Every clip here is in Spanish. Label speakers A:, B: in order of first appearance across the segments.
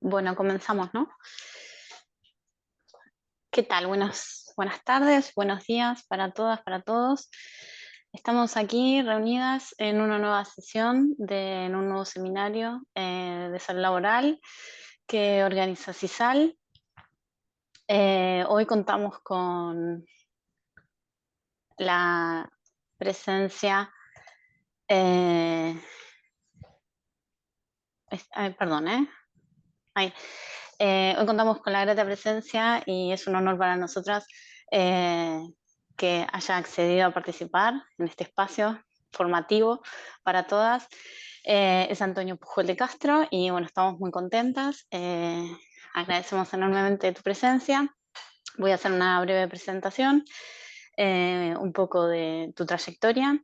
A: Bueno, comenzamos, ¿no? ¿Qué tal? Buenas tardes, buenos días para todas, para todos. Estamos aquí reunidas en una nueva sesión, en un nuevo seminario de salud laboral que organiza CISAL. Hoy contamos con la presencia, eh, ay, perdón, ¿eh? Ay, hoy contamos con la grata presencia y es un honor para nosotras eh, que haya accedido a participar en este espacio formativo para todas. Es Antonio Pujol de Castro y bueno, estamos muy contentas. Agradecemos enormemente tu presencia. Voy a hacer una breve presentación, un poco de tu trayectoria.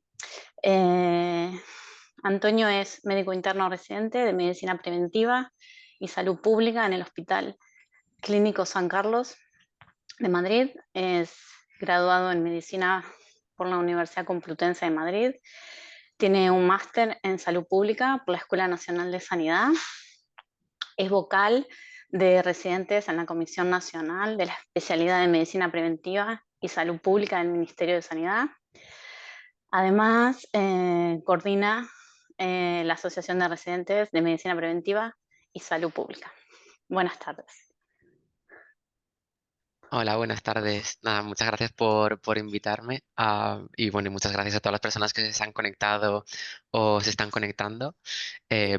A: Eh, Antonio es médico interno residente de medicina preventiva y salud pública en el Hospital Clínico San Carlos de Madrid. Es graduado en medicina por la Universidad Complutense de Madrid. Tiene un máster en salud pública por la Escuela Nacional de Sanidad. Es vocal de residentes en la Comisión Nacional de la Especialidad de Medicina Preventiva y Salud Pública del Ministerio de Sanidad. Además, coordina la Asociación de Residentes de Medicina Preventiva y Salud Pública. Buenas tardes.
B: Hola, buenas tardes. Nada, muchas gracias por invitarme. Y bueno, y muchas gracias a todas las personas que se han conectado o se están conectando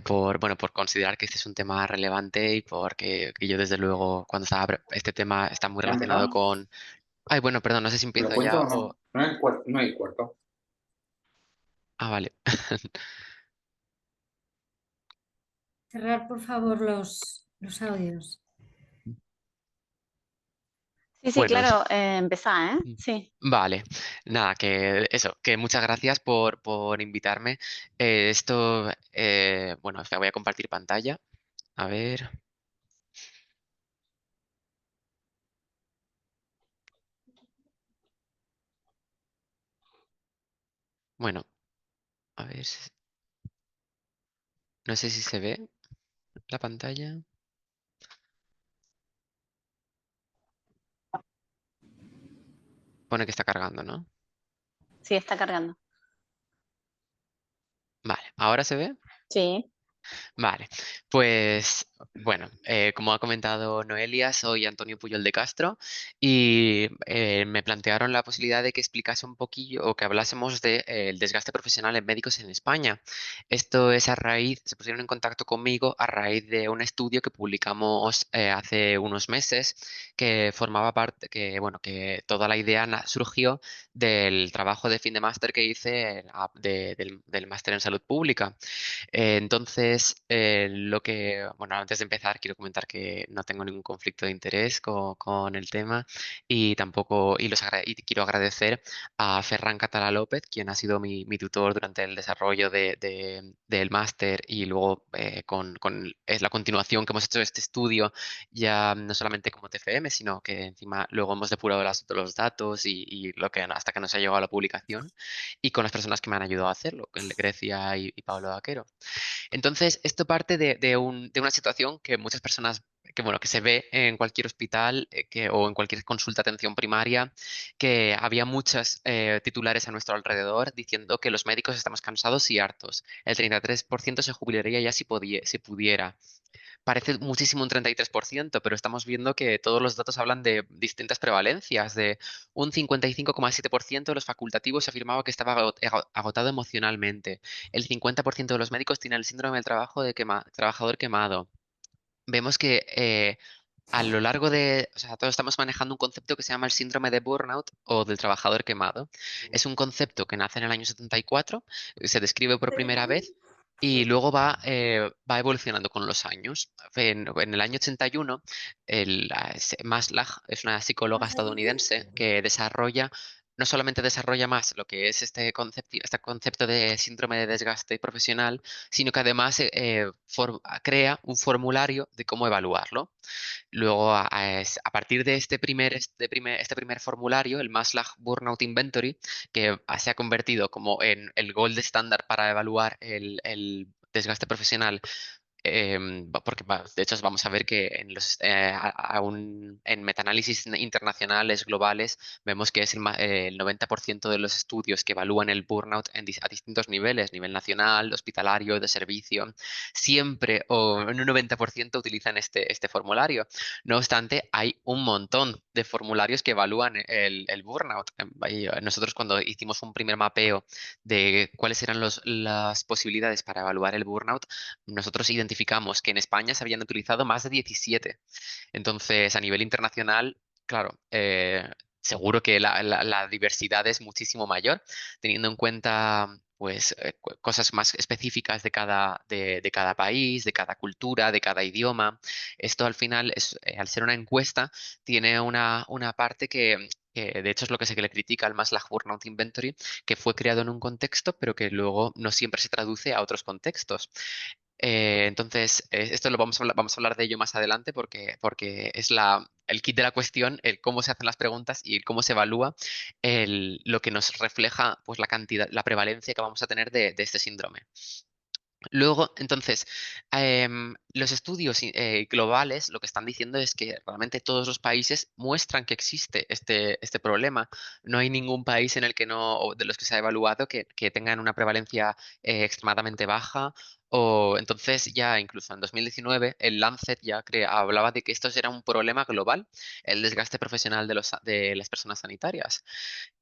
B: por considerar que este es un tema relevante y porque que yo desde luego cuando este tema está muy
C: ¿Ya
B: relacionado
C: empezamos?
B: con... Ay, bueno, perdón, no sé si
C: ¿Te lo
B: empiezo
C: cuento
B: ya
C: o
B: o...
C: no? No hay cuarto.
B: Ah, vale.
D: Cerrar, por favor, los audios.
A: Sí, sí,
B: Bueno,
A: claro, empezá, ¿eh? Sí.
B: vale. Nada, que eso, que muchas gracias por invitarme. Bueno, o sea, voy a compartir pantalla. A ver. Bueno, a ver. No sé si se ve la pantalla. Pone que está cargando, ¿no?
A: Sí, está cargando.
B: Vale, ¿ahora se ve?
A: Sí.
B: Vale, pues bueno, como ha comentado Noelia, soy Antonio Puyol de Castro y me plantearon la posibilidad de que explicase un poquillo o que hablásemos del desgaste profesional en médicos en España. Esto es se pusieron en contacto conmigo a raíz de un estudio que publicamos hace unos meses que formaba parte, que bueno, que toda la idea surgió del trabajo de fin de máster que hice del máster en salud pública. Bueno, antes de empezar, quiero comentar que no tengo ningún conflicto de interés con el tema y tampoco, y quiero agradecer a Ferran Catalá López, quien ha sido mi tutor durante el desarrollo del máster y luego es la continuación que hemos hecho de este estudio, ya no solamente como TFM, sino que encima luego hemos depurado los datos y hasta que nos ha llegado a la publicación y con las personas que me han ayudado a hacerlo, Grecia y Pablo Vaquero. Entonces, esto parte de una situación que muchas personas, que se ve en cualquier hospital o en cualquier consulta de atención primaria, que había muchas titulares a nuestro alrededor diciendo que los médicos estamos cansados y hartos. El 33% se jubilaría ya si pudiera. Parece muchísimo un 33%, pero estamos viendo que todos los datos hablan de distintas prevalencias. De un 55,7% de los facultativos afirmaba que estaba agotado emocionalmente. El 50% de los médicos tiene el síndrome del trabajador quemado. Vemos que a lo largo o sea, todos estamos manejando un concepto que se llama el síndrome de burnout o del trabajador quemado. Es un concepto que nace en el año 74, se describe por primera vez y luego va evolucionando con los años. En el año 81, Maslach es una psicóloga estadounidense que no solamente desarrolla más lo que es este concepto de síndrome de desgaste profesional, sino que además crea un formulario de cómo evaluarlo. Luego, a partir de este primer formulario, el Maslach Burnout Inventory, que se ha convertido como en el gold estándar para evaluar el desgaste profesional, porque de hecho vamos a ver que en metaanálisis internacionales globales vemos que es el 90% de los estudios que evalúan el burnout a distintos niveles, nivel nacional, hospitalario, de servicio, siempre o en un 90% utilizan este formulario. No obstante, hay un montón de formularios que evalúan el burnout. Nosotros cuando hicimos un primer mapeo de cuáles eran las posibilidades para evaluar el burnout, nosotros identificamos que en España se habían utilizado más de 17. Entonces, a nivel internacional, claro, seguro que la diversidad es muchísimo mayor, teniendo en cuenta pues cosas más específicas de cada país, de cada cultura, de cada idioma. Esto al final, al ser una encuesta, tiene una parte que de hecho es lo que se le critica al Maslach Burnout Inventory, que fue creado en un contexto, pero que luego no siempre se traduce a otros contextos. Entonces, esto vamos a hablar de ello más adelante porque es el kit de la cuestión, el cómo se hacen las preguntas y el cómo se evalúa lo que nos refleja pues, la cantidad, la prevalencia que vamos a tener de este síndrome. Luego, entonces, los estudios globales lo que están diciendo es que realmente todos los países muestran que existe este problema. No hay ningún país en el que no, o de los que se ha evaluado, que tengan una prevalencia extremadamente baja. O entonces ya incluso en 2019 el Lancet ya hablaba de que esto era un problema global, el desgaste profesional de las personas sanitarias.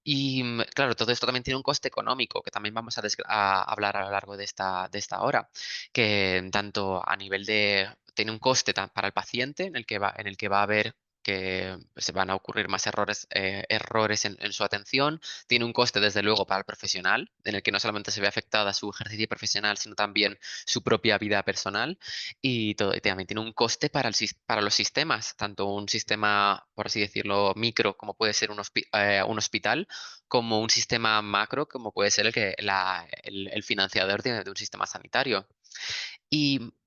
B: Y claro, todo esto también tiene un coste económico, que también vamos a hablar a lo largo de esta hora, que tanto a nivel tiene un coste para el paciente, en el que va a haber que se van a ocurrir más errores en su atención. Tiene un coste, desde luego, para el profesional, en el que no solamente se ve afectada su ejercicio profesional, sino también su propia vida personal. Y también tiene un coste para los sistemas, tanto un sistema, por así decirlo, micro, como puede ser un hospital, como un sistema macro, como puede ser el financiador de un sistema sanitario.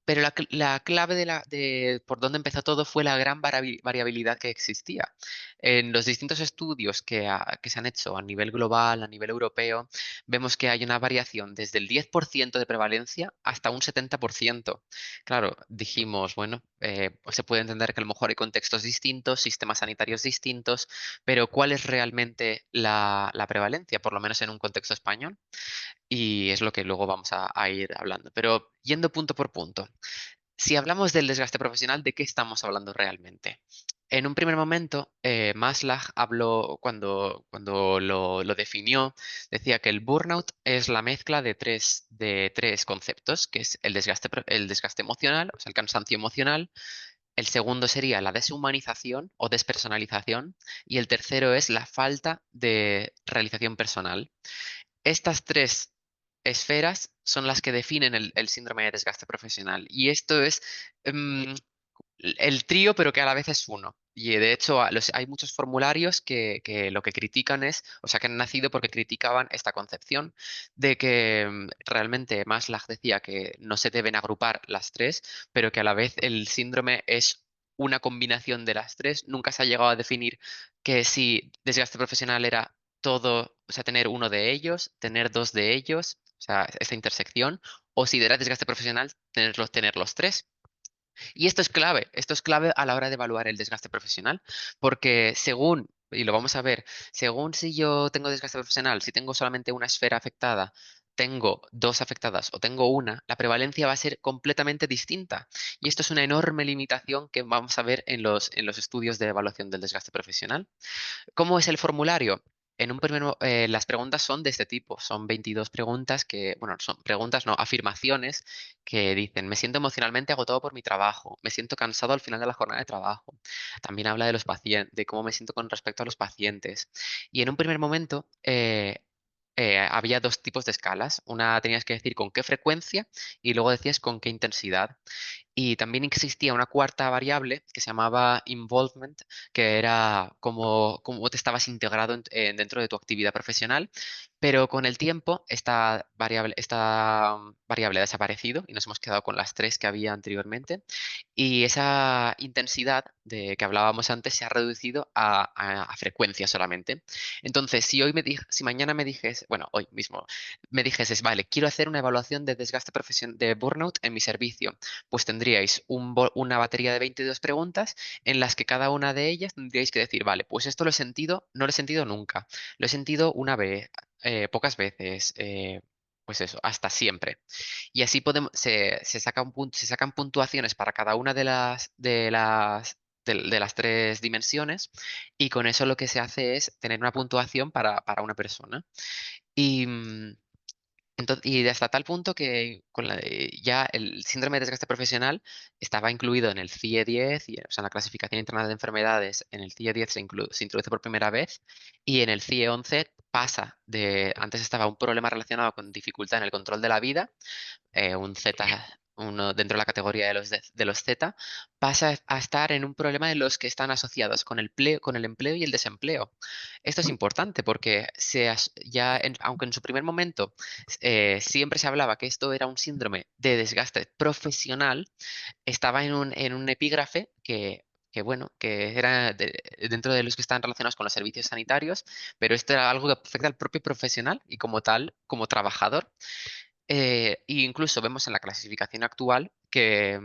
B: Pero la clave de por dónde empezó todo fue la gran variabilidad que existía. En los distintos estudios que se han hecho a nivel global, a nivel europeo, vemos que hay una variación desde el 10% de prevalencia hasta un 70%. Claro, dijimos, bueno, pues se puede entender que a lo mejor hay contextos distintos, sistemas sanitarios distintos, pero ¿cuál es realmente la prevalencia, por lo menos en un contexto español? Y es lo que luego vamos a ir hablando. Pero yendo punto por punto, si hablamos del desgaste profesional, ¿de qué estamos hablando realmente? En un primer momento, Maslach habló, cuando lo definió, decía que el burnout es la mezcla de tres conceptos, que es el desgaste emocional, o sea, el cansancio emocional. El segundo sería la deshumanización o despersonalización. Y el tercero es la falta de realización personal. Estas tres esferas son las que definen el síndrome de desgaste profesional. Y esto es em, el trío, pero que a la vez es uno. Y de hecho, hay muchos formularios que lo que critican o sea, que han nacido porque criticaban esta concepción de que realmente Maslach decía que no se deben agrupar las tres, pero que a la vez el síndrome es una combinación de las tres. Nunca se ha llegado a definir que si desgaste profesional era todo, o sea, tener uno de ellos, tener dos de ellos, o sea, esta intersección, o si era desgaste profesional, tener los tres. Y esto es clave a la hora de evaluar el desgaste profesional, porque y lo vamos a ver, según si yo tengo desgaste profesional, si tengo solamente una esfera afectada, tengo dos afectadas o tengo una, la prevalencia va a ser completamente distinta. Y esto es una enorme limitación que vamos a ver en los estudios de evaluación del desgaste profesional. ¿Cómo es el formulario? Las preguntas son de este tipo. Son 22 preguntas bueno, son preguntas, no, afirmaciones que dicen, me siento emocionalmente agotado por mi trabajo, me siento cansado al final de la jornada de trabajo. También habla de los pacientes, de cómo me siento con respecto a los pacientes. Y en un primer momento había dos tipos de escalas. Una tenías que decir con qué frecuencia y luego decías con qué intensidad. Y también existía una cuarta variable que se llamaba involvement, que era cómo te estabas integrado dentro de tu actividad profesional, pero con el tiempo esta variable ha desaparecido y nos hemos quedado con las tres que había anteriormente. Y esa intensidad de que hablábamos antes se ha reducido a frecuencia solamente. Entonces, si mañana me dijes, bueno, hoy mismo me dijeses, vale, quiero hacer una evaluación de desgaste profesional, de burnout en mi servicio, pues tendríais una batería de 22 preguntas en las que cada una de ellas tendríais que decir, vale, pues esto lo he sentido, no lo he sentido nunca, lo he sentido una vez, pocas veces, pues eso, hasta siempre. Y así se sacan puntuaciones para cada una de las tres dimensiones, y con eso lo que se hace es tener una puntuación para una persona. Y, y hasta tal punto que ya el síndrome de desgaste profesional estaba incluido en el CIE 10, o sea, en la clasificación internacional de enfermedades. En el CIE 10 se introduce por primera vez, y en el CIE 11 pasa antes estaba un problema relacionado con dificultad en el control de la vida, un Z, uno dentro de la categoría de los Z, pasa a estar en un problema de los que están asociados con el empleo y el desempleo. Esto es importante porque aunque en su primer momento siempre se hablaba que esto era un síndrome de desgaste profesional, estaba en un epígrafe bueno, que era dentro de los que están relacionados con los servicios sanitarios, pero esto era algo que afecta al propio profesional y como tal, como trabajador. E incluso vemos en la clasificación actual que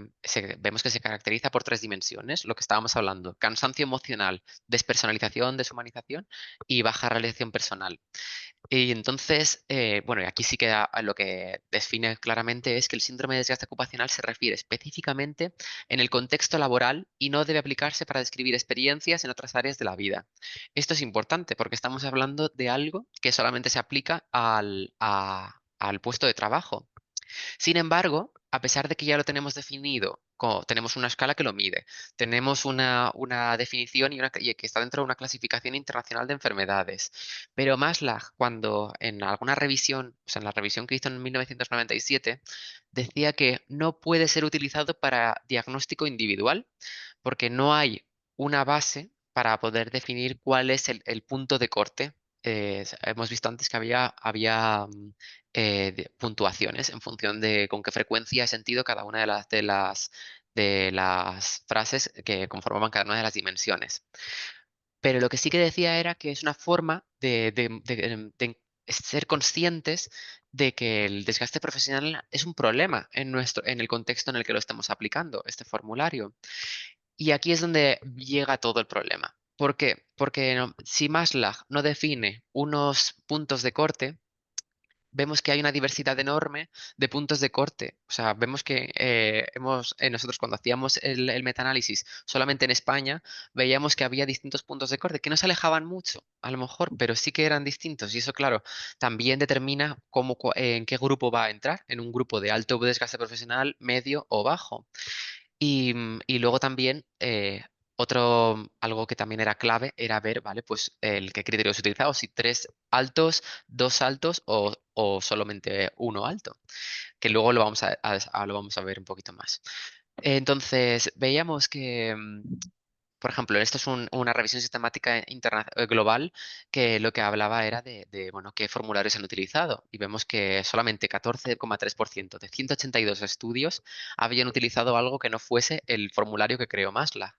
B: vemos que se caracteriza por tres dimensiones, lo que estábamos hablando: cansancio emocional, despersonalización, deshumanización y baja realización personal. Y entonces, bueno, y aquí sí que lo que define claramente es que el síndrome de desgaste ocupacional se refiere específicamente en el contexto laboral y no debe aplicarse para describir experiencias en otras áreas de la vida. Esto es importante porque estamos hablando de algo que solamente se aplica al puesto de trabajo. Sin embargo, a pesar de que ya lo tenemos definido, tenemos una escala que lo mide, tenemos una definición y que está dentro de una clasificación internacional de enfermedades. Pero Maslach, cuando en alguna revisión, o sea, en la revisión que hizo en 1997, decía que no puede ser utilizado para diagnóstico individual, porque no hay una base para poder definir cuál es el punto de corte. Hemos visto antes que había puntuaciones en función de con qué frecuencia he sentido cada una de las frases que conformaban cada una de las dimensiones. Pero lo que sí que decía era que es una forma de ser conscientes de que el desgaste profesional es un problema en el contexto en el que lo estamos aplicando, este formulario. Y aquí es donde llega todo el problema. ¿Por qué? Porque si Maslach no define unos puntos de corte, vemos que hay una diversidad enorme de puntos de corte. O sea, vemos que nosotros cuando hacíamos el metaanálisis solamente en España, veíamos que había distintos puntos de corte que no se alejaban mucho, a lo mejor, pero sí que eran distintos. Y eso, claro, también determina en qué grupo va a entrar, en un grupo de alto desgaste profesional, medio o bajo. Y luego también algo que también era clave era ver, ¿vale? Pues el qué criterios utilizados, si tres altos, dos altos o solamente uno alto, que luego lo vamos a ver un poquito más. Entonces, veíamos que, por ejemplo, esto es una revisión sistemática global, que lo que hablaba era bueno, qué formularios han utilizado. Y vemos que solamente 14,3% de 182 estudios habían utilizado algo que no fuese el formulario que creó Maslach.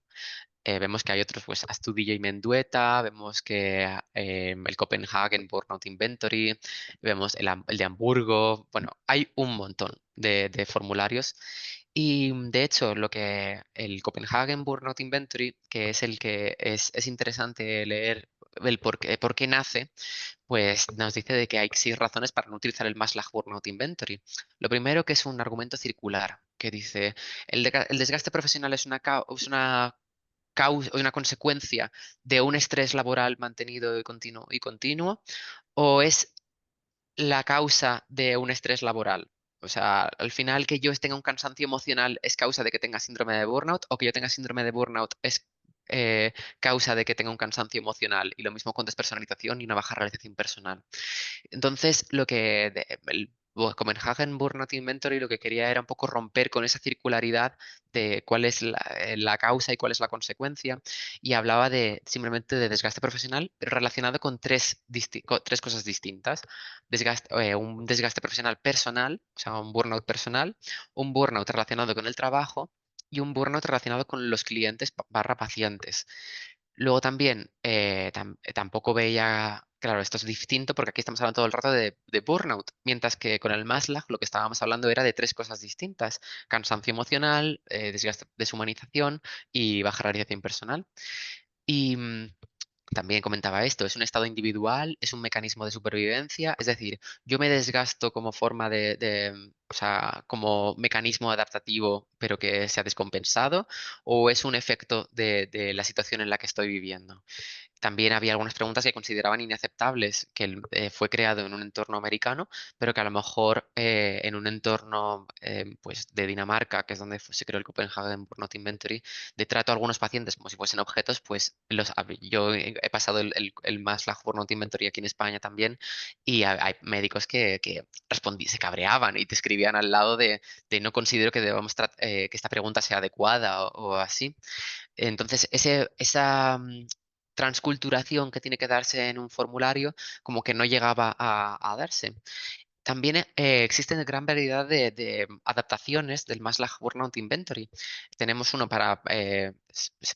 B: Vemos que hay otros, pues Astudillo y Mendueta, vemos que el Copenhagen Burnout Inventory, vemos el de Hamburgo. Bueno, hay un montón de formularios. Y de hecho, el Copenhagen Burnout Inventory, que es el que es interesante leer el por qué nace, pues nos dice de que hay 6 razones para no utilizar el Maslach Burnout Inventory. Lo primero, que es un argumento circular, que dice: el desgaste profesional es una consecuencia de un estrés laboral mantenido y continuo, o es la causa de un estrés laboral. O sea, al final, que yo tenga un cansancio emocional es causa de que tenga síndrome de burnout, o que yo tenga síndrome de burnout es causa de que tenga un cansancio emocional. Y lo mismo con despersonalización y una baja realización personal. Entonces, Copenhagen Burnout Inventory lo que quería era un poco romper con esa circularidad de cuál es la causa y cuál es la consecuencia, y hablaba simplemente de desgaste profesional pero relacionado con tres cosas distintas. Un desgaste profesional personal, o sea, un burnout personal, un burnout relacionado con el trabajo y un burnout relacionado con los clientes barra pacientes. Luego también tampoco veía, claro, esto es distinto porque aquí estamos hablando todo el rato de burnout, mientras que con el Maslach lo que estábamos hablando era de tres cosas distintas: cansancio emocional, desgaste, deshumanización y baja realización personal. Y también comentaba esto: es un estado individual, es un mecanismo de supervivencia, es decir, yo me desgasto como forma o sea, como mecanismo adaptativo, pero que se ha descompensado, o es un efecto de la situación en la que estoy viviendo. También había algunas preguntas que consideraban inaceptables, que fue creado en un entorno americano, pero que a lo mejor en un entorno pues de Dinamarca, que es donde se creó el Copenhagen Burnout Inventory, de trato a algunos pacientes como si fuesen objetos, pues yo he pasado el Maslach Burnout Inventory aquí en España también, y hay médicos que se cabreaban y te escribían al lado de no considero que debamos que esta pregunta sea adecuada o así. Entonces, esa transculturación que tiene que darse en un formulario, como que no llegaba a darse. También existen gran variedad de adaptaciones del Maslach Burnout Inventory. Tenemos uno para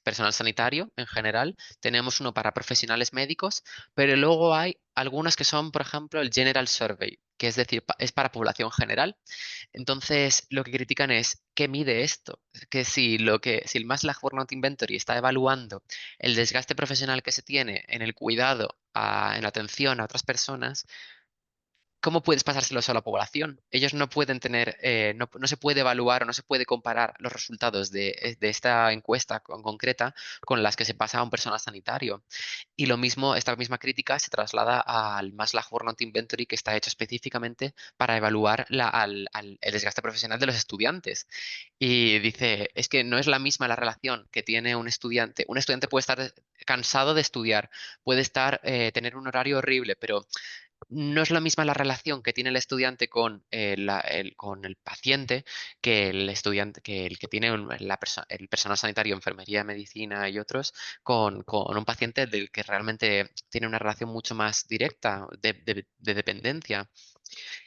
B: personal sanitario en general, tenemos uno para profesionales médicos, pero luego hay algunas que son, por ejemplo, el General Survey, que es decir, es para población general. Entonces, lo que critican es: ¿qué mide esto? Que si el Maslach Burnout Inventory está evaluando el desgaste profesional que se tiene en el cuidado, en la atención a otras personas, ¿cómo puedes pasárselo a la población? Ellos no pueden tener, no se puede evaluar o no se puede comparar los resultados de esta encuesta concreta con las que se pasa a un personal sanitario. Y lo mismo, esta misma crítica se traslada al Maslach Burnout Inventory, que está hecho específicamente para evaluar el desgaste profesional de los estudiantes. Y dice: es que no es la misma la relación que tiene un estudiante. Un estudiante puede estar cansado de estudiar, puede tener un horario horrible, pero no es la misma la relación que tiene el estudiante con el paciente, que el estudiante, que el que tiene el personal sanitario, enfermería, medicina y otros, con un paciente del que realmente tiene una relación mucho más directa de dependencia.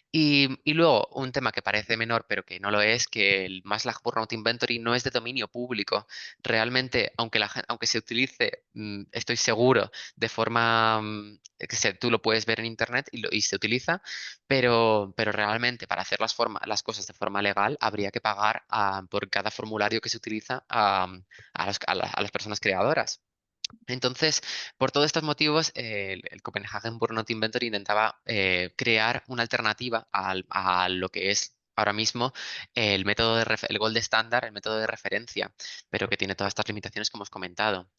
B: Y luego, un tema que parece menor, pero que no lo es, que el Maslach Burnout Inventory no es de dominio público. Realmente, aunque se utilice, estoy seguro, de forma tú lo puedes ver en internet y se utiliza, pero realmente para hacer las cosas de forma legal habría que pagar por cada formulario que se utiliza a las personas creadoras. Entonces, por todos estos motivos, el Copenhagen Burnout Inventory intentaba crear una alternativa a lo que es ahora mismo el gold standard, el método de referencia, pero que tiene todas estas limitaciones que hemos comentado.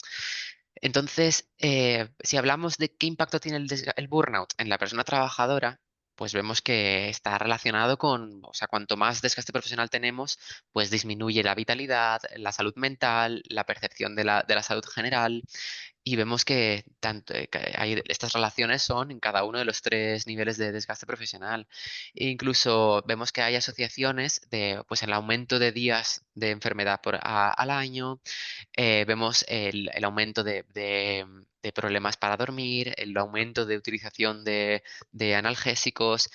B: Entonces, si hablamos de qué impacto tiene el burnout en la persona trabajadora, pues vemos que está relacionado o sea, cuanto más desgaste profesional tenemos, pues disminuye la vitalidad, la salud mental, la percepción de la salud general, y vemos que estas relaciones son en cada uno de los tres niveles de desgaste profesional. E incluso vemos que hay asociaciones pues, el aumento de días de enfermedad al año. Vemos el aumento de problemas para dormir, el aumento de utilización de analgésicos,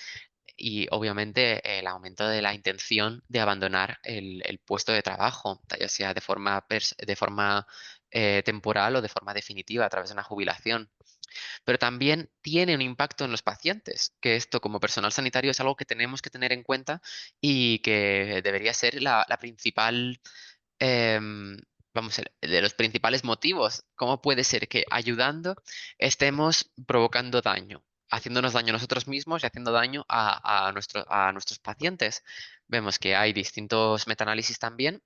B: y obviamente el aumento de la intención de abandonar el puesto de trabajo, ya sea de forma temporal o de forma definitiva a través de una jubilación. Pero también tiene un impacto en los pacientes, que esto, como personal sanitario, es algo que tenemos que tener en cuenta y que debería ser la principal, em, de los principales motivos. ¿Cómo puede ser que ayudando estemos provocando daño, haciéndonos daño a nosotros mismos y haciendo daño a nuestros pacientes? Vemos que hay distintos metaanálisis también,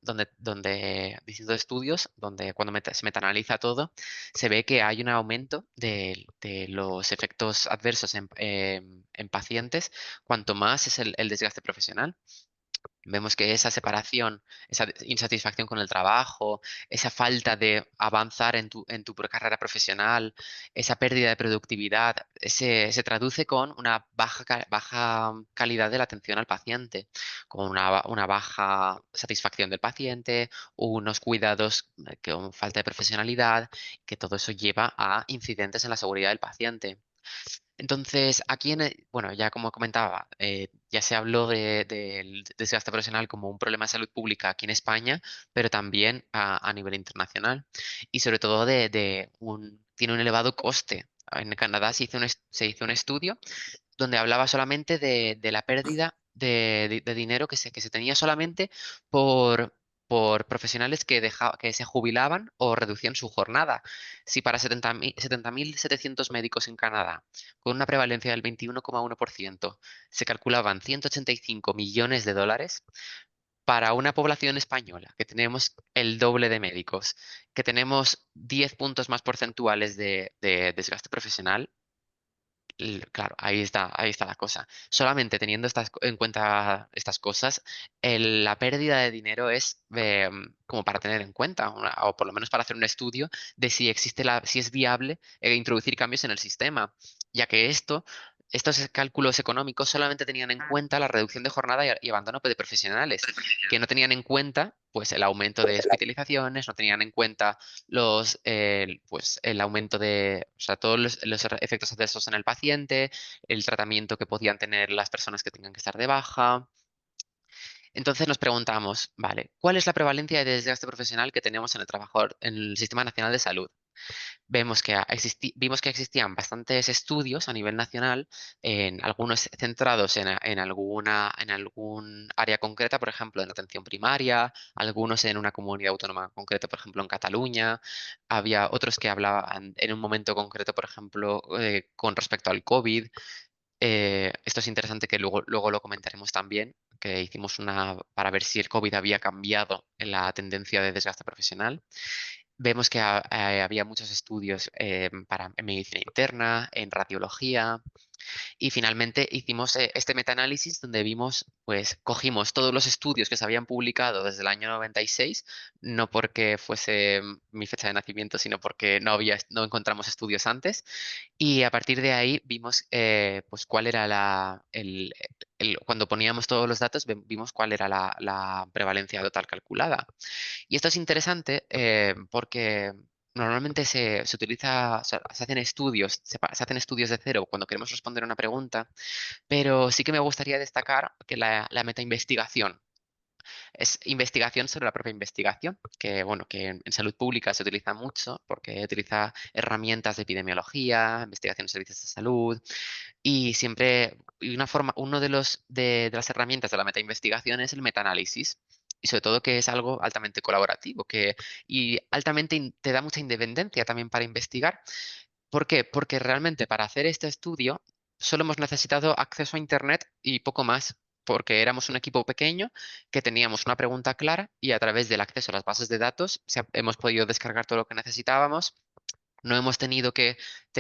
B: distintos estudios, donde cuando se metaanaliza todo, se ve que hay un aumento de los efectos adversos en pacientes, cuanto más es el desgaste profesional. Vemos que esa separación, esa insatisfacción con el trabajo, esa falta de avanzar en tu carrera profesional, esa pérdida de productividad, se traduce con una baja calidad de la atención al paciente, con una baja satisfacción del paciente, unos cuidados con falta de profesionalidad, que todo eso lleva a incidentes en la seguridad del paciente. Entonces, aquí bueno, ya como comentaba, ya se habló del desgaste profesional como un problema de salud pública aquí en España, pero también a nivel internacional. Y sobre todo tiene un elevado coste. En Canadá se hizo un estudio donde hablaba solamente de la pérdida de dinero que se tenía solamente por, por profesionales que se jubilaban o reducían su jornada. Si para 70.700 médicos en Canadá, con una prevalencia del 21,1%, se calculaban 185 millones de dólares, para una población española, que tenemos el doble de médicos, que tenemos 10 puntos más porcentuales de desgaste profesional, claro, ahí está la cosa. Solamente teniendo en cuenta estas cosas, la pérdida de dinero es como para tener en cuenta, o por lo menos para hacer un estudio de si si es viable introducir cambios en el sistema, ya que estos cálculos económicos solamente tenían en cuenta la reducción de jornada y abandono de profesionales, que no tenían en cuenta pues el aumento de hospitalizaciones, no tenían en cuenta pues, el aumento o sea, todos los efectos adversos en el paciente, el tratamiento que podían tener las personas que tengan que estar de baja. Entonces nos preguntamos, vale, ¿cuál es la prevalencia de desgaste profesional que tenemos en el trabajador, en el Sistema Nacional de Salud? Vimos que existían bastantes estudios a nivel nacional, en algunos centrados en algún área concreta, por ejemplo, en atención primaria, algunos en una comunidad autónoma concreta, por ejemplo, en Cataluña. Había otros que hablaban en un momento concreto, por ejemplo, con respecto al COVID. Esto es interesante que luego lo comentaremos también, que hicimos para ver si el COVID había cambiado en la tendencia de desgaste profesional. Vemos que había muchos estudios en medicina interna, en radiología, y finalmente hicimos este metaanálisis donde cogimos todos los estudios que se habían publicado desde el año 96, no porque fuese mi fecha de nacimiento, sino porque no encontramos estudios antes, y a partir de ahí vimos pues cuál era cuando poníamos todos los datos, vimos cuál era la prevalencia total calculada. Y esto es interesante porque normalmente se utiliza, o sea, se hacen estudios, se hacen estudios de cero cuando queremos responder a una pregunta, pero sí que me gustaría destacar que la metainvestigación es investigación sobre la propia investigación, que bueno, que en salud pública se utiliza mucho porque utiliza herramientas de epidemiología, investigación en servicios de salud, y uno de las herramientas de la metainvestigación es el metaanálisis. Y sobre todo que es algo altamente colaborativo y te da mucha independencia también para investigar. ¿Por qué? Porque realmente para hacer este estudio solo hemos necesitado acceso a Internet y poco más, porque éramos un equipo pequeño que teníamos una pregunta clara y a través del acceso a las bases de datos hemos podido descargar todo lo que necesitábamos. No hemos tenido que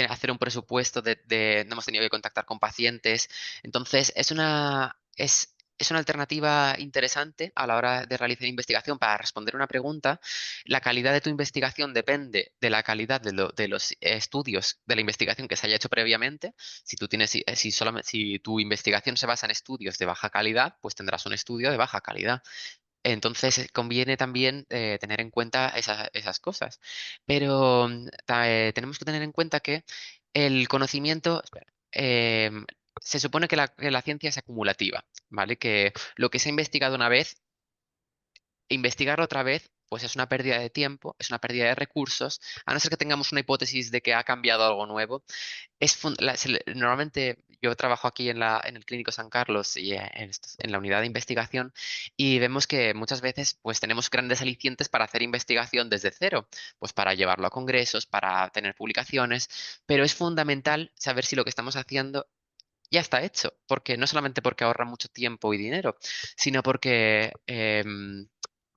B: hacer un presupuesto no hemos tenido que contactar con pacientes. Entonces, es una alternativa interesante a la hora de realizar investigación para responder una pregunta. La calidad de tu investigación depende de la calidad de los estudios de la investigación que se haya hecho previamente. Si tú tienes, si tu investigación se basa en estudios de baja calidad, pues tendrás un estudio de baja calidad. Entonces, conviene también tener en cuenta esas cosas. Pero tenemos que tener en cuenta que el conocimiento, espera, se supone que la ciencia es acumulativa, ¿vale? Que lo que se ha investigado una vez, investigarlo otra vez, pues es una pérdida de tiempo, es una pérdida de recursos, a no ser que tengamos una hipótesis de que ha cambiado algo nuevo. Normalmente yo trabajo aquí en el Clínico San Carlos y en la unidad de investigación, y vemos que muchas veces pues tenemos grandes alicientes para hacer investigación desde cero, pues para llevarlo a congresos, para tener publicaciones, pero es fundamental saber si lo que estamos haciendo ya está hecho, porque no solamente porque ahorra mucho tiempo y dinero, sino porque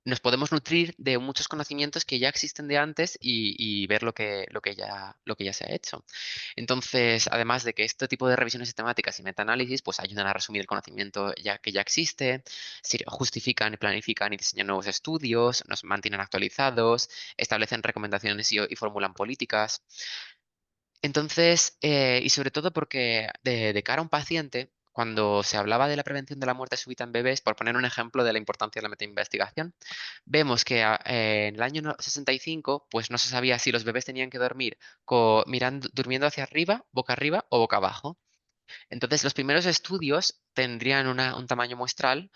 B: nos podemos nutrir de muchos conocimientos que ya existen de antes y ver lo que ya se ha hecho. Entonces, además de que este tipo de revisiones sistemáticas y metaanálisis pues ayudan a resumir el conocimiento que ya existe, justifican, planifican y diseñan nuevos estudios, nos mantienen actualizados, establecen recomendaciones y formulan políticas. Entonces, y sobre todo porque de cara a un paciente, cuando se hablaba de la prevención de la muerte súbita en bebés, por poner un ejemplo de la importancia de la metainvestigación, vemos que en el año 65, pues no se sabía si los bebés tenían que dormir durmiendo hacia arriba o boca abajo. Entonces, los primeros estudios tendrían un tamaño muestral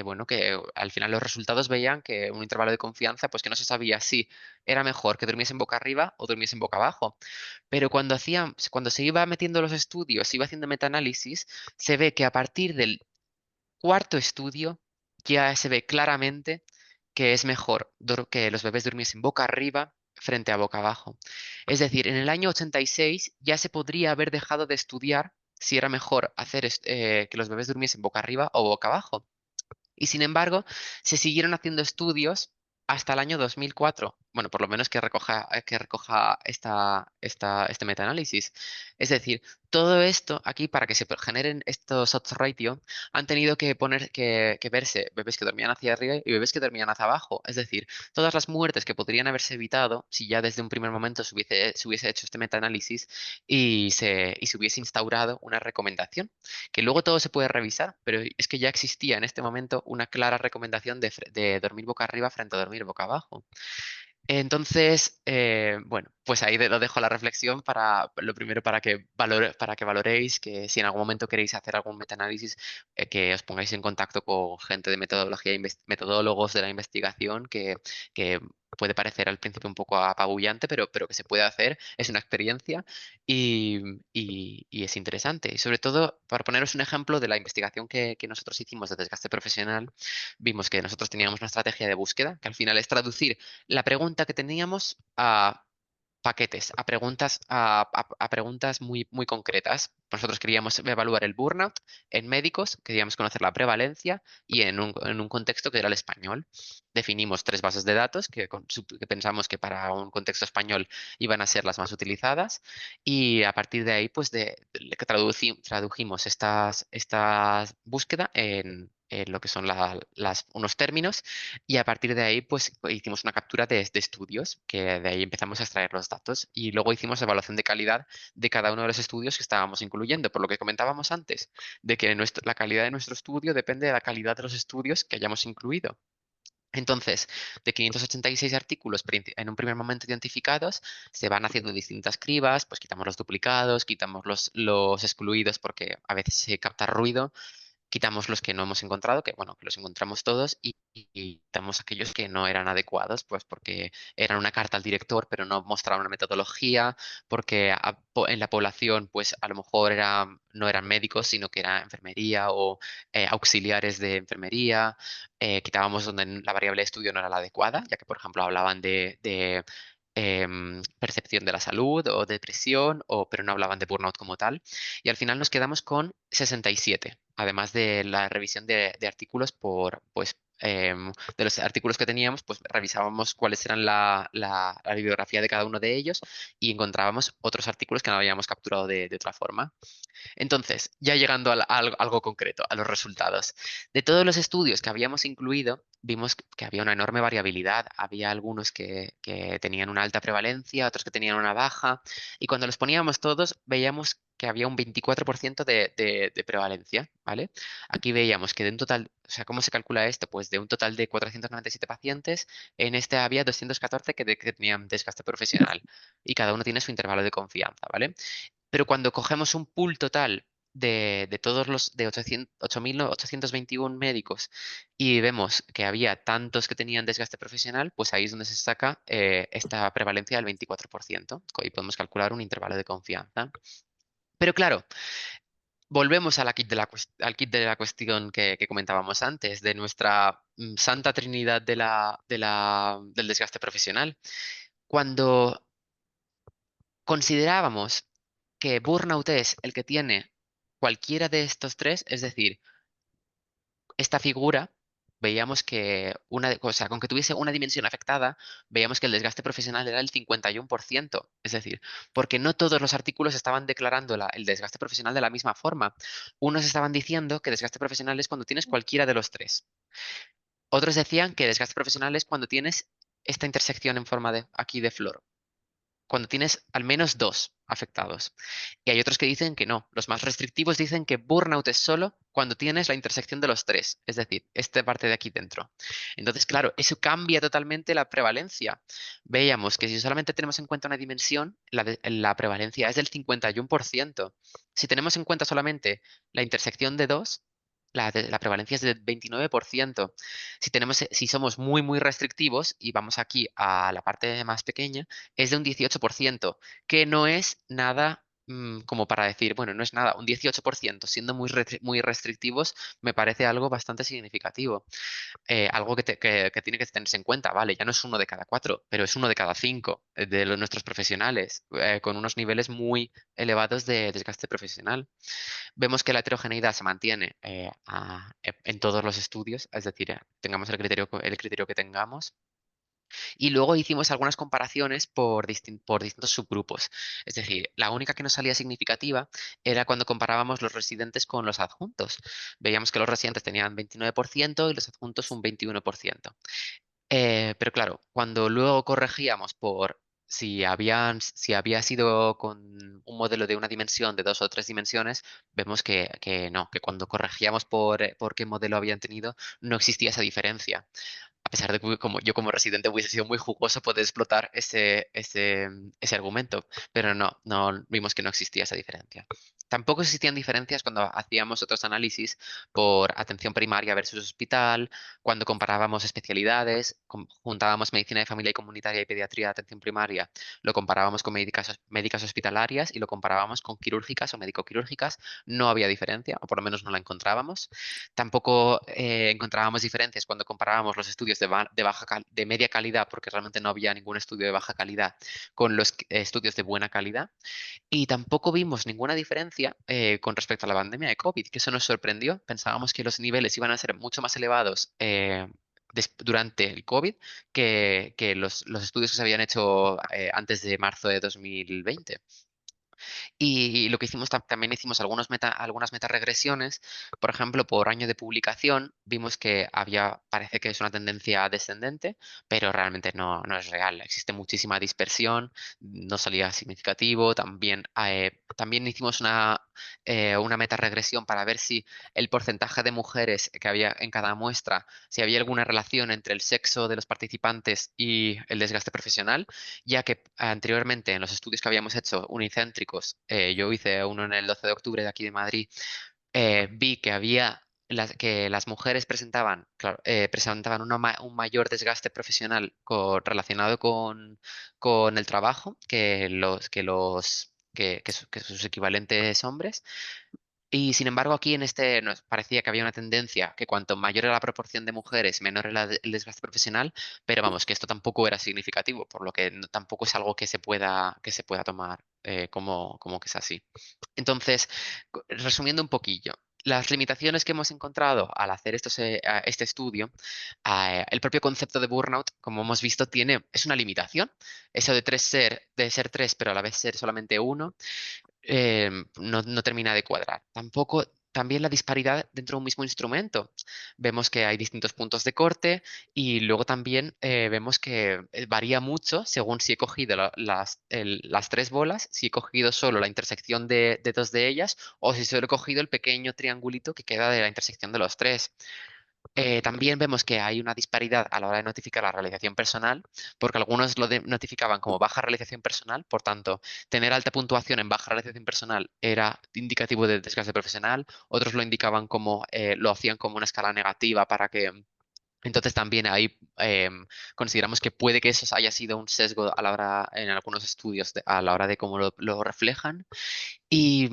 B: bueno, que al final los resultados veían que un intervalo de confianza, pues que no se sabía si era mejor que durmiesen boca arriba o durmiesen boca abajo. Pero cuando se iba metiendo los estudios, se iba haciendo metaanálisis, se ve que a partir del cuarto estudio ya se ve claramente que es mejor que los bebés durmiesen boca arriba frente a boca abajo. Es decir, en el año 86 ya se podría haber dejado de estudiar si era mejor que los bebés durmiesen boca arriba o boca abajo. Y sin embargo, se siguieron haciendo estudios hasta el año 2004. Bueno, por lo menos que recoja este metaanálisis. Es decir, todo esto aquí, para que se generen estos odds ratio, han tenido que verse bebés que dormían hacia arriba y bebés que dormían hacia abajo. Es decir, todas las muertes que podrían haberse evitado si ya desde un primer momento se hubiese hecho este metaanálisis y se hubiese instaurado una recomendación que luego todo se puede revisar, pero es que ya existía en este momento una clara recomendación de dormir boca arriba frente a dormir boca abajo. Entonces, bueno, pues ahí lo dejo la reflexión lo primero para que valoréis que si en algún momento queréis hacer algún metaanálisis, que os pongáis en contacto con gente de metodología, metodólogos de la investigación, que puede parecer al principio un poco apabullante, pero que se puede hacer, es una experiencia y es interesante. Y sobre todo, para poneros un ejemplo de la investigación que nosotros hicimos de desgaste profesional, vimos que nosotros teníamos una estrategia de búsqueda, que al final es traducir la pregunta que teníamos a paquetes, a preguntas muy, muy concretas. Nosotros queríamos evaluar el burnout en médicos, queríamos conocer la prevalencia y en un contexto que era el español. Definimos 3 bases de datos que pensamos que para un contexto español iban a ser las más utilizadas y a partir de ahí pues tradujimos esta búsqueda en lo que son unos términos y a partir de ahí, pues hicimos una captura de estudios, que de ahí empezamos a extraer los datos. Y luego hicimos evaluación de calidad de cada uno de los estudios que estábamos incluyendo, por lo que comentábamos antes, de que la calidad de nuestro estudio depende de la calidad de los estudios que hayamos incluido. Entonces, de 586 artículos en un primer momento identificados, se van haciendo distintas cribas, pues quitamos los duplicados, quitamos los excluidos porque a veces se capta ruido, quitamos los que no hemos encontrado, que bueno, que los encontramos todos, y quitamos aquellos que no eran adecuados, pues porque eran una carta al director, pero no mostraban una metodología, porque en la población, pues a lo mejor no eran médicos, sino que era enfermería o auxiliares de enfermería. Quitábamos donde la variable de estudio no era la adecuada, ya que, por ejemplo, hablaban de percepción de la salud o depresión, pero no hablaban de burnout como tal. Y al final nos quedamos con 67, además de la revisión de artículos de los artículos que teníamos, pues revisábamos cuáles eran la bibliografía de cada uno de ellos y encontrábamos otros artículos que no habíamos capturado de otra forma. Entonces, ya llegando a algo concreto, a los resultados. De todos los estudios que habíamos incluido, vimos que había una enorme variabilidad. Había algunos que tenían una alta prevalencia, otros que tenían una baja, y cuando los poníamos todos, veíamos que había un 24% de prevalencia, ¿vale? Aquí veíamos que de un total, o sea, ¿cómo se calcula esto? Pues de un total de 497 pacientes, en este había 214 que tenían desgaste profesional, y cada uno tiene su intervalo de confianza, ¿vale? Pero cuando cogemos un pool total de todos los de 8.821 médicos y vemos que había tantos que tenían desgaste profesional, pues ahí es donde se saca esta prevalencia del 24%. Y podemos calcular un intervalo de confianza. Pero claro, volvemos al kit de la cuestión que comentábamos antes, de nuestra santa trinidad del desgaste profesional. Cuando considerábamos que burnout es el que tiene cualquiera de estos tres, es decir, esta figura, veíamos que o sea, con que tuviese una dimensión afectada, veíamos que el desgaste profesional era el 51%. Es decir, porque no todos los artículos estaban declarando el desgaste profesional de la misma forma. Unos estaban diciendo que desgaste profesional es cuando tienes cualquiera de los tres. Otros decían que desgaste profesional es cuando tienes esta intersección en forma de aquí de flor, cuando tienes al menos dos afectados. Y hay otros que dicen que no. Los más restrictivos dicen que burnout es solo cuando tienes la intersección de los tres, es decir, esta parte de aquí dentro. Entonces, claro, eso cambia totalmente la prevalencia. Veíamos que si solamente tenemos en cuenta una dimensión, la prevalencia es del 51%. Si tenemos en cuenta solamente la intersección de dos, la prevalencia es del 29%. Si somos muy, muy restrictivos y vamos aquí a la parte más pequeña, es de un 18%, que no es nada como para decir, bueno, no es nada, un 18% siendo muy restrictivos me parece algo bastante significativo. Algo que tiene que tenerse en cuenta, vale, ya no es uno de cada cuatro, pero es uno de cada cinco de nuestros profesionales, con unos niveles muy elevados de desgaste profesional. Vemos que la heterogeneidad se mantiene en todos los estudios, es decir, tengamos el criterio que tengamos. Y luego hicimos algunas comparaciones por distintos subgrupos. Es decir, la única que nos salía significativa era cuando comparábamos los residentes con los adjuntos. Veíamos que los residentes tenían 29% y los adjuntos un 21%. Pero claro, cuando luego corregíamos por si había sido con un modelo de una dimensión, de dos o tres dimensiones, vemos que no, que cuando corregíamos por qué modelo habían tenido, no existía esa diferencia. A pesar de que como yo como residente hubiese sido muy jugoso poder explotar ese argumento, pero no vimos que no existía esa diferencia. Tampoco existían diferencias cuando hacíamos otros análisis por atención primaria versus hospital, cuando comparábamos especialidades, juntábamos medicina de familia y comunitaria y pediatría de atención primaria, lo comparábamos con médicas hospitalarias y lo comparábamos con quirúrgicas o médico-quirúrgicas, no había diferencia, o por lo menos no la encontrábamos. Tampoco encontrábamos diferencias cuando comparábamos los estudios de media calidad, porque realmente no había ningún estudio de baja calidad, con los estudios de buena calidad. Y tampoco vimos ninguna diferencia con respecto a la pandemia de COVID, que eso nos sorprendió. Pensábamos que los niveles iban a ser mucho más elevados durante el COVID que los estudios que se habían hecho antes de marzo de 2020. Y lo que hicimos también hicimos algunas metaregresiones. Por ejemplo, por año de publicación vimos que parece que es una tendencia descendente, pero realmente no es real. Existe muchísima dispersión, no salía significativo. También hicimos una metaregresión para ver si el porcentaje de mujeres que había en cada muestra, si había alguna relación entre el sexo de los participantes y el desgaste profesional, ya que anteriormente en los estudios que habíamos hecho unicéntricos, yo hice uno en el 12 de octubre de aquí de Madrid, vi que las mujeres presentaban, claro, presentaban un mayor desgaste profesional relacionado con el trabajo que sus equivalentes hombres. Y sin embargo, aquí nos parecía que había una tendencia que cuanto mayor era la proporción de mujeres, menor era el desgaste profesional, pero vamos, que esto tampoco era significativo, por lo que tampoco es algo que se pueda tomar como que es así. Entonces, resumiendo un poquillo, las limitaciones que hemos encontrado al hacer este estudio, el propio concepto de burnout, como hemos visto, es una limitación. Eso de ser tres, pero a la vez ser solamente uno, no termina de cuadrar. También la disparidad dentro de un mismo instrumento. Vemos que hay distintos puntos de corte y luego también vemos que varía mucho según si he cogido las tres bolas, si he cogido solo la intersección de dos de ellas o si solo he cogido el pequeño triangulito que queda de la intersección de los tres. También vemos que hay una disparidad a la hora de notificar la realización personal, porque algunos notificaban como baja realización personal, por tanto, tener alta puntuación en baja realización personal era indicativo de desgaste profesional, otros lo hacían como una escala negativa para que... Entonces también ahí consideramos que puede que eso haya sido un sesgo en algunos estudios a la hora de cómo lo reflejan. Y,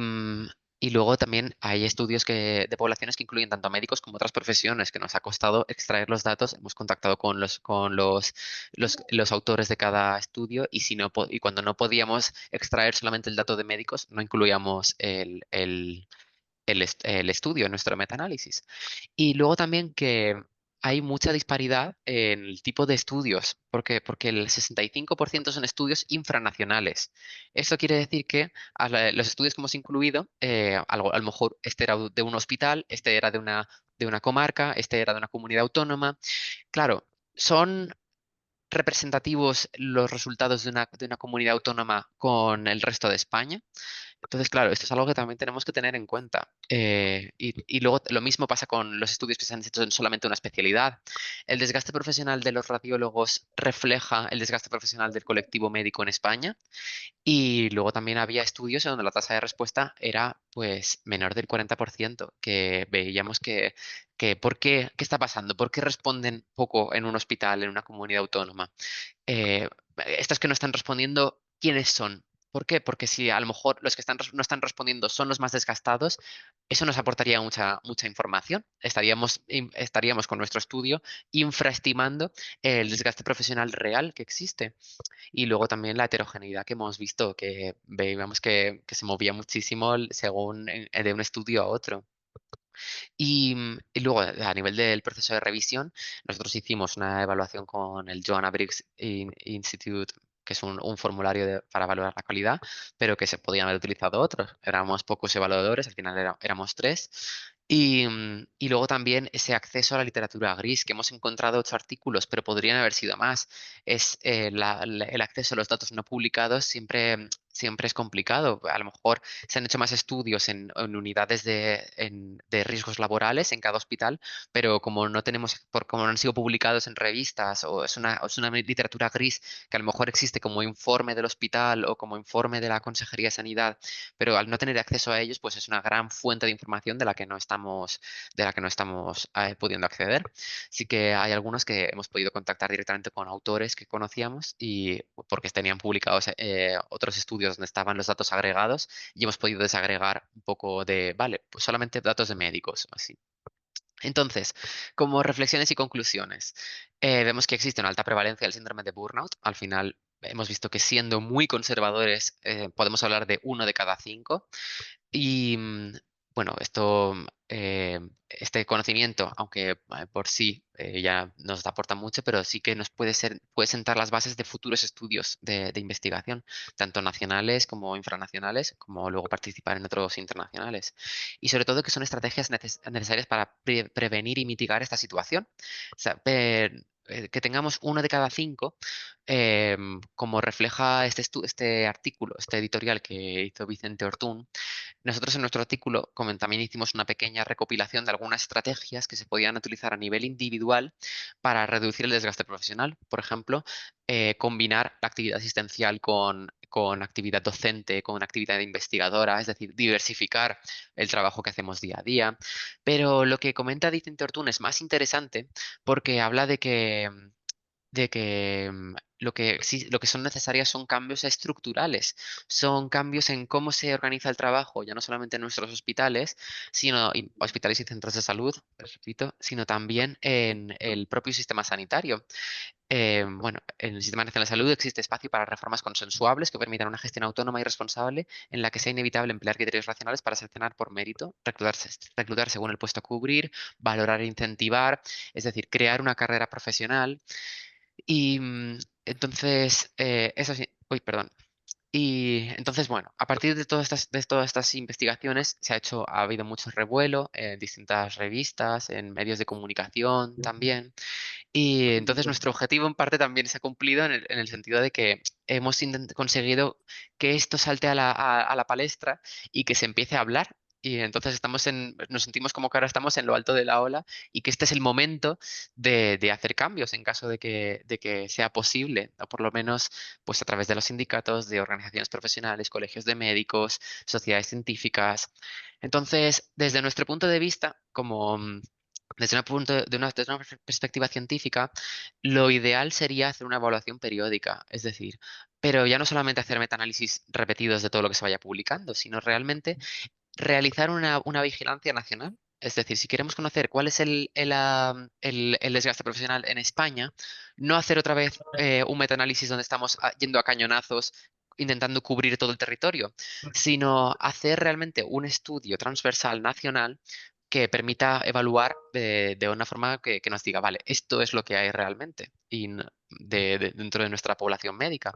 B: y luego también hay estudios de poblaciones que incluyen tanto médicos como otras profesiones, que nos ha costado extraer los datos. Hemos contactado con los autores de cada estudio y, y cuando no podíamos extraer solamente el dato de médicos, no incluíamos el estudio en nuestro metaanálisis. Y luego también que hay mucha disparidad en el tipo de estudios. ¿Por qué? Porque el 65% son estudios infranacionales. Esto quiere decir que los estudios que hemos incluido, a lo mejor este era de un hospital, este era de una comarca, este era de una comunidad autónoma. Claro, son representativos los resultados de una comunidad autónoma con el resto de España. Entonces, claro, esto es algo que también tenemos que tener en cuenta. Y luego lo mismo pasa con los estudios que se han hecho en solamente una especialidad. El desgaste profesional de los radiólogos refleja el desgaste profesional del colectivo médico en España. Y luego también había estudios en donde la tasa de respuesta era pues menor del 40%, que veíamos que ¿qué está pasando? ¿Por qué responden poco en un hospital, en una comunidad autónoma? Estos que no están respondiendo, ¿quiénes son? ¿Por qué? Porque si a lo mejor los que no están respondiendo son los más desgastados, eso nos aportaría mucha información. Estaríamos con nuestro estudio infraestimando el desgaste profesional real que existe. Y luego también la heterogeneidad que hemos visto, que veíamos que se movía muchísimo según de un estudio a otro. Y luego, a nivel del proceso de revisión, nosotros hicimos una evaluación con el Joanna Briggs Institute, que es un formulario para valorar la calidad, pero que se podían haber utilizado otros. Éramos pocos evaluadores, al final éramos tres. Y luego también ese acceso a la literatura gris, que hemos encontrado 8 artículos, pero podrían haber sido más. El acceso a los datos no publicados siempre es complicado. A lo mejor se han hecho más estudios en unidades de riesgos laborales en cada hospital, pero como no tenemos, como no han sido publicados en revistas o es una literatura gris que a lo mejor existe como informe del hospital o como informe de la Consejería de Sanidad, pero al no tener acceso a ellos, pues es una gran fuente de información de la que no estamos pudiendo acceder. Sí que hay algunos que hemos podido contactar directamente con autores que conocíamos y porque tenían publicados otros estudios donde estaban los datos agregados y hemos podido desagregar un poco vale, pues solamente datos de médicos, así. Entonces, como reflexiones y conclusiones, vemos que existe una alta prevalencia del síndrome de burnout. Al final, hemos visto que siendo muy conservadores, podemos hablar de 1 de cada 5. Y bueno, este conocimiento, aunque por sí ya nos aporta mucho, pero sí que puede sentar las bases de futuros estudios de investigación, tanto nacionales como infranacionales, como luego participar en otros internacionales. Y sobre todo que son estrategias necesarias para prevenir y mitigar esta situación. O sea, que tengamos 1 de cada 5, como refleja este artículo, este editorial que hizo Vicente Ortún. Nosotros en nuestro artículo también hicimos una pequeña recopilación de algunas estrategias que se podían utilizar a nivel individual para reducir el desgaste profesional. Por ejemplo, combinar la actividad asistencial con actividad docente, con actividad investigadora, es decir, diversificar el trabajo que hacemos día a día. Pero lo que comenta Vicente Ortún es más interesante porque habla de que lo que son necesarias son cambios estructurales, son cambios en cómo se organiza el trabajo, ya no solamente en nuestros hospitales, hospitales y centros de salud, repito, sino también en el propio sistema sanitario. Bueno, en el Sistema Nacional de Salud existe espacio para reformas consensuables que permitan una gestión autónoma y responsable en la que sea inevitable emplear criterios racionales para seleccionar por mérito, reclutar según el puesto a cubrir, valorar e incentivar, es decir, crear una carrera profesional. Entonces, eso sí, uy, perdón. Y entonces, bueno, a partir de todas estas investigaciones ha habido mucho revuelo en distintas revistas, en medios de comunicación también. Y entonces nuestro objetivo en parte también se ha cumplido en el sentido de que hemos conseguido que esto salte a la palestra y que se empiece a hablar. Y entonces nos sentimos como que ahora estamos en lo alto de la ola y que este es el momento de hacer cambios en caso de que sea posible, o por lo menos pues a través de los sindicatos, de organizaciones profesionales, colegios de médicos, sociedades científicas. Entonces, desde nuestro punto de vista, desde una perspectiva científica, lo ideal sería hacer una evaluación periódica, es decir, pero ya no solamente hacer metaanálisis repetidos de todo lo que se vaya publicando, sino realmente realizar una vigilancia nacional. Es decir, si queremos conocer cuál es el desgaste profesional en España, no hacer otra vez un metaanálisis donde estamos yendo a cañonazos intentando cubrir todo el territorio, sino hacer realmente un estudio transversal nacional que permita evaluar de una forma que nos diga, vale, esto es lo que hay realmente dentro de nuestra población médica.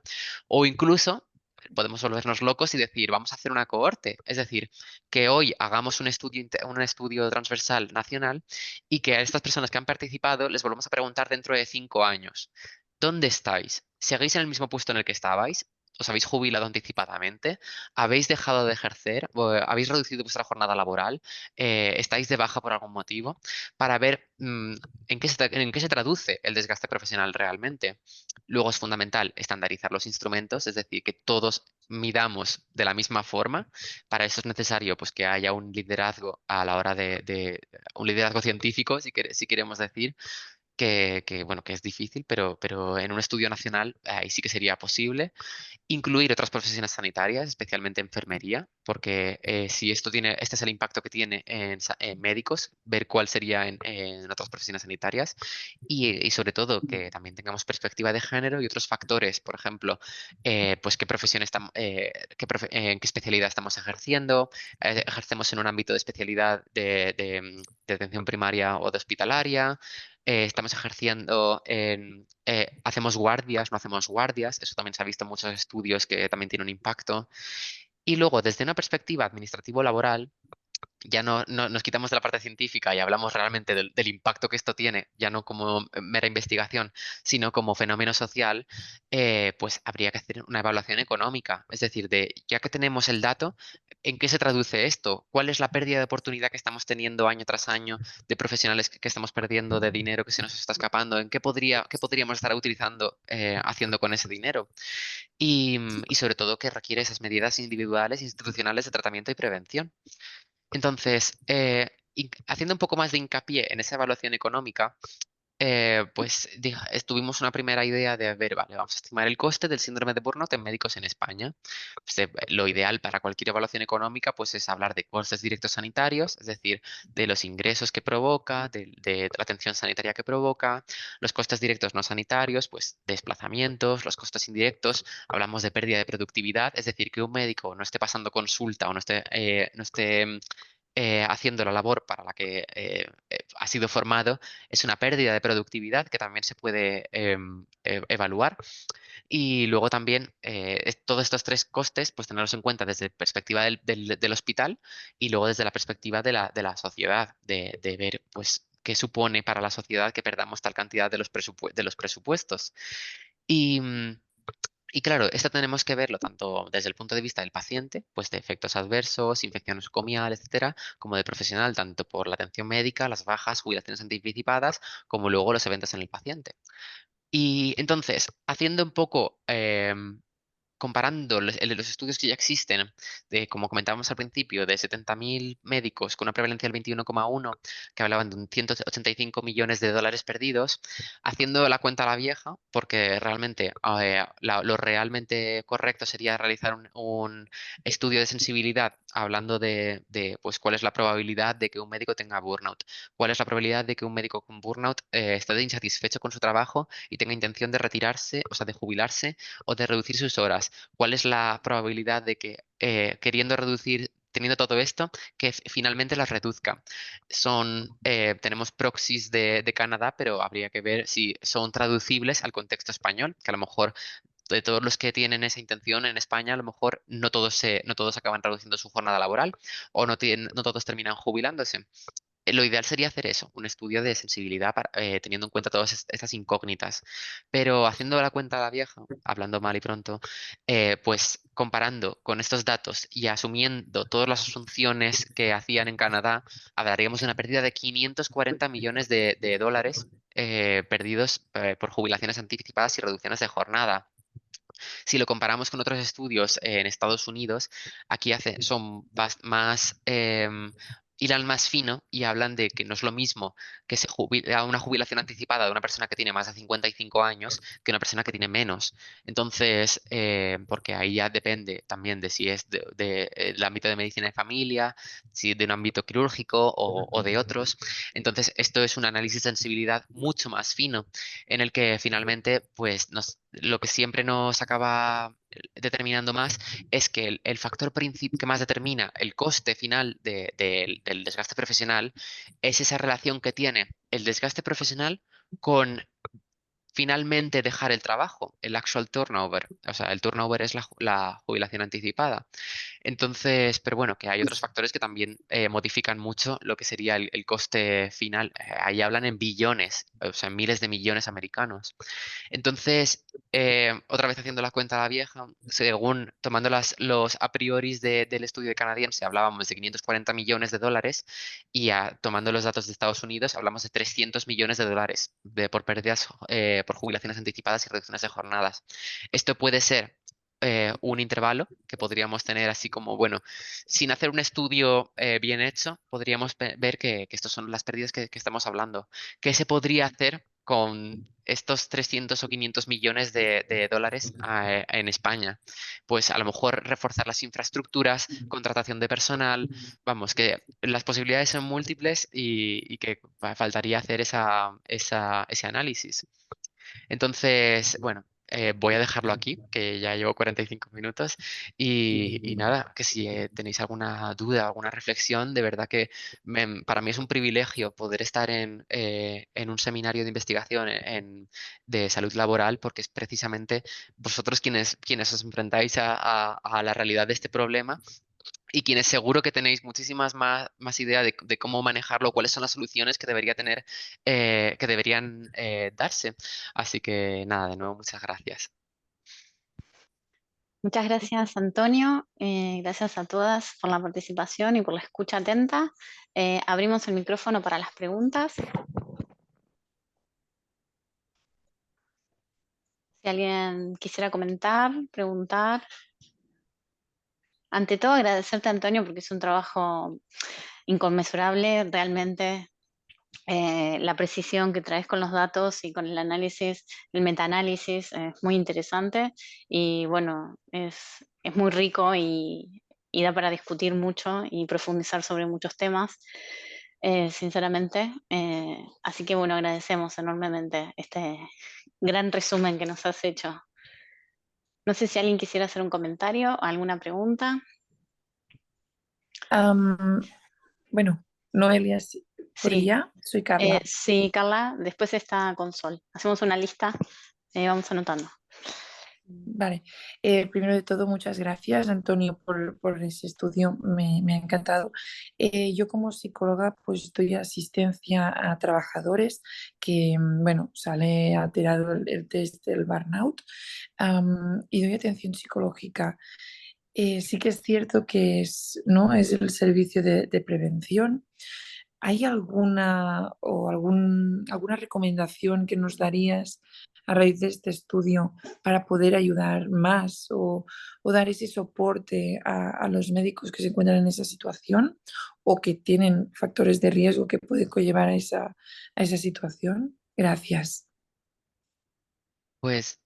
B: O incluso podemos volvernos locos y decir, vamos a hacer una cohorte. Es decir, que hoy hagamos un estudio transversal nacional y que a estas personas que han participado les volvamos a preguntar dentro de 5 años, ¿dónde estáis? ¿Seguís en el mismo puesto en el que estabais? ¿Os habéis jubilado anticipadamente? ¿Habéis dejado de ejercer? ¿O habéis reducido vuestra jornada laboral? ¿Estáis de baja por algún motivo? Para ver en qué se traduce el desgaste profesional realmente. Luego es fundamental estandarizar los instrumentos, es decir, que todos midamos de la misma forma. Para eso es necesario pues, que haya un liderazgo a la hora un liderazgo científico, si queremos decir, bueno, que es difícil, pero en un estudio nacional ahí sí que sería posible. Incluir otras profesiones sanitarias, especialmente enfermería, porque si este es el impacto que tiene en médicos, ver cuál sería en otras profesiones sanitarias y sobre todo que también tengamos perspectiva de género y otros factores, por ejemplo, pues qué profesión en qué especialidad estamos ejerciendo, ejercemos en un ámbito de especialidad de atención primaria o de hospitalaria, estamos ejerciendo hacemos guardias, no hacemos guardias, eso también se ha visto en muchos estudios que también tiene un impacto. Y luego, desde una perspectiva administrativo-laboral, ya no nos quitamos de la parte científica y hablamos realmente del impacto que esto tiene, ya no como mera investigación, sino como fenómeno social, pues habría que hacer una evaluación económica. Es decir, ya que tenemos el dato, ¿en qué se traduce esto? ¿Cuál es la pérdida de oportunidad que estamos teniendo año tras año de profesionales que estamos perdiendo, de dinero que se nos está escapando? ¿En qué podríamos estar utilizando, haciendo con ese dinero? Y sobre todo que requiere esas medidas individuales e institucionales de tratamiento y prevención. Entonces, haciendo un poco más de hincapié en esa evaluación económica, pues tuvimos una primera idea de, ver, vale, vamos a estimar el coste del síndrome de burnout en médicos en España. Pues, lo ideal para cualquier evaluación económica pues, es hablar de costes directos sanitarios, es decir, de los ingresos que provoca, de la atención sanitaria que provoca, los costes directos no sanitarios, pues desplazamientos, los costes indirectos, hablamos de pérdida de productividad, es decir, que un médico no esté pasando consulta o no esté haciendo la labor para la que ha sido formado, es una pérdida de productividad que también se puede evaluar. Y luego también todos estos tres costes, pues tenerlos en cuenta desde la perspectiva del hospital y luego desde la perspectiva de la sociedad, de ver pues qué supone para la sociedad que perdamos tal cantidad de los presupuestos. Y, mm, y claro, esto tenemos que verlo tanto desde el punto de vista del paciente, pues de efectos adversos, infección nosocomial, etcétera, como del profesional, tanto por la atención médica, las bajas, jubilaciones anticipadas, como luego los eventos en el paciente. Y entonces, haciendo un poco, comparando los estudios que ya existen, como comentábamos al principio, de 70.000 médicos con una prevalencia del 21,1, que hablaban de un 185 millones de dólares perdidos, haciendo la cuenta a la vieja, porque realmente lo realmente correcto sería realizar un estudio de sensibilidad hablando pues, cuál es la probabilidad de que un médico tenga burnout, cuál es la probabilidad de que un médico con burnout esté insatisfecho con su trabajo y tenga intención de retirarse, o sea, de jubilarse o de reducir sus horas. ¿Cuál es la probabilidad de que queriendo reducir, teniendo todo esto, que finalmente las reduzca? Tenemos proxies de Canadá, pero habría que ver si son traducibles al contexto español, que a lo mejor de todos los que tienen esa intención en España, a lo mejor no todos acaban reduciendo su jornada laboral o no todos terminan jubilándose. Lo ideal sería hacer eso, un estudio de sensibilidad teniendo en cuenta todas estas incógnitas. Pero haciendo la cuenta a la vieja, hablando mal y pronto, pues comparando con estos datos y asumiendo todas las asunciones que hacían en Canadá, hablaríamos de una pérdida de 540 millones de dólares perdidos por jubilaciones anticipadas y reducciones de jornada. Si lo comparamos con otros estudios en Estados Unidos, aquí son más, hilan más fino y hablan de que no es lo mismo que una jubilación anticipada de una persona que tiene más de 55 años que una persona que tiene menos. Entonces, porque ahí ya depende también de si es del ámbito de medicina de familia, si de un ámbito quirúrgico o de otros. Entonces, esto es un análisis de sensibilidad mucho más fino en el que finalmente, pues, lo que siempre nos acaba determinando más es que el factor que más determina el coste final del desgaste profesional es esa relación que tiene el desgaste profesional con finalmente dejar el trabajo, el actual turnover. O sea, el turnover es la jubilación anticipada. Entonces, pero bueno, que hay otros factores que también modifican mucho lo que sería el coste final. Ahí hablan en billones, o sea, en miles de millones americanos. Entonces, otra vez haciendo la cuenta a la vieja, según tomando los a priori del estudio canadiense, hablábamos de 540 millones de dólares y tomando los datos de Estados Unidos, hablamos de 300 millones de dólares por pérdidas por jubilaciones anticipadas y reducciones de jornadas. Esto puede ser un intervalo que podríamos tener así como, bueno, sin hacer un estudio bien hecho, podríamos ver que estas son las pérdidas que estamos hablando. ¿Qué se podría hacer con estos 300 o 500 millones de dólares en España? Pues a lo mejor reforzar las infraestructuras, contratación de personal, vamos, que las posibilidades son múltiples y que faltaría hacer ese análisis. Entonces, bueno, voy a dejarlo aquí, que ya llevo 45 minutos. Y nada, que si tenéis alguna duda, alguna reflexión, de verdad que para mí es un privilegio poder estar en un seminario de investigación de salud laboral, porque es precisamente vosotros quienes os enfrentáis a la realidad de este problema y quienes seguro que tenéis muchísimas más idea de cómo manejarlo, cuáles son las soluciones que que deberían darse. Así que nada, de nuevo, muchas gracias.
A: Muchas gracias, Antonio. Gracias a todas por la participación y por la escucha atenta. Abrimos el micrófono para las preguntas. Si alguien quisiera comentar, preguntar. Ante todo, agradecerte, Antonio, porque es un trabajo inconmensurable, realmente. La precisión que traes con los datos y con el análisis, el metaanálisis, es muy interesante y bueno, es muy rico y da para discutir mucho y profundizar sobre muchos temas, sinceramente. Así que bueno, agradecemos enormemente este gran resumen que nos has hecho. No sé si alguien quisiera hacer un comentario o alguna pregunta.
E: Am, bueno, Noelia, sí,
A: Sí,
E: ¿podría? Soy Carla.
A: sí, Carla, después está con Sol. Hacemos una lista, vamos anotando.
E: Vale, primero de todo, muchas gracias, Antonio, por ese estudio, me ha encantado. Yo como psicóloga, pues doy asistencia a trabajadores que, bueno, sale alterado el test del burnout, y doy atención psicológica. Sí que es cierto que ¿no? Es el servicio de prevención. ¿Hay alguna recomendación que nos darías a raíz de este estudio para poder ayudar más o dar ese soporte a los médicos que se encuentran en esa situación o que tienen factores de riesgo que pueden conllevar a esa situación? Gracias.
B: Pues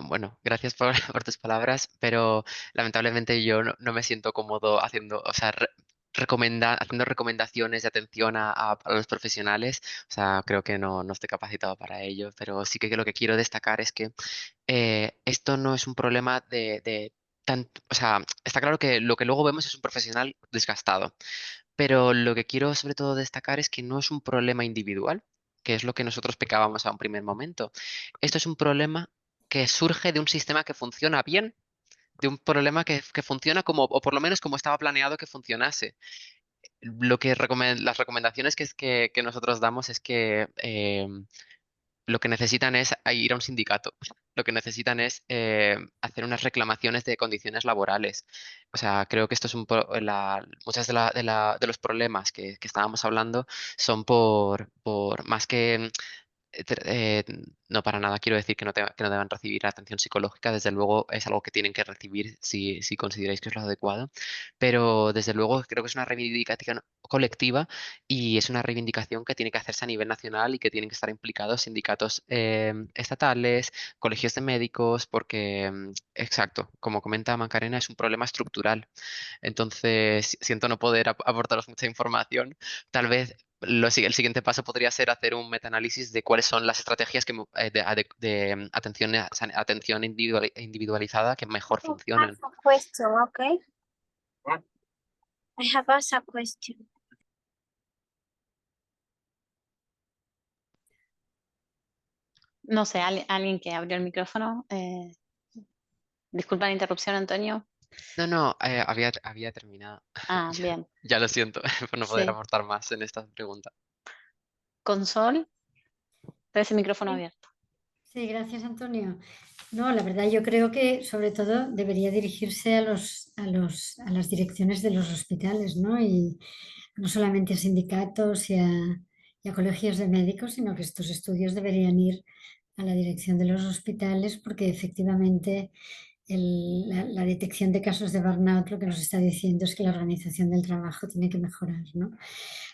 B: bueno, gracias por, por tus palabras, pero lamentablemente yo no me siento cómodo haciendo, o sea, haciendo recomendaciones de atención a los profesionales. O sea, creo que no estoy capacitado para ello, pero sí que lo que quiero destacar es que esto no es un problema de tanto, o sea, está claro que lo que luego vemos es un profesional desgastado, pero lo que quiero sobre todo destacar es que no es un problema individual, que es lo que nosotros pecábamos a un primer momento. Esto es un problema que surge de un sistema que funciona bien, de un problema que funciona como, o por lo menos como estaba planeado que funcionase. Las recomendaciones que nosotros damos es que lo que necesitan es ir a un sindicato. Lo que necesitan es hacer unas reclamaciones de condiciones laborales. O sea, creo que esto es muchas de los problemas que estábamos hablando son por más que no, para nada quiero decir que no deban recibir atención psicológica, desde luego es algo que tienen que recibir si consideráis que es lo adecuado, pero desde luego creo que es una reivindicación colectiva y es una reivindicación que tiene que hacerse a nivel nacional y que tienen que estar implicados sindicatos estatales, colegios de médicos, porque, exacto, como comenta Macarena, es un problema estructural. Entonces, siento no poder aportaros mucha información. Tal vez el siguiente paso podría ser hacer un metaanálisis de cuáles son las estrategias de atención individualizada que mejor funcionan.
F: A question, okay? I have a question.
A: No sé, alguien que abrió el micrófono. Disculpa la interrupción, Antonio.
B: No, había terminado.
A: Ah, bien.
B: Ya lo siento por no poder
A: Sí.
B: aportar más en esta pregunta.
A: Con Sol, ese micrófono
D: Sí.
A: abierto.
D: Sí, gracias, Antonio. No, la verdad yo creo que sobre todo debería dirigirse a las direcciones de los hospitales, ¿no? Y no solamente a sindicatos y a colegios de médicos, sino que estos estudios deberían ir a la dirección de los hospitales porque efectivamente la detección de casos de burnout lo que nos está diciendo es que la organización del trabajo tiene que mejorar, ¿no?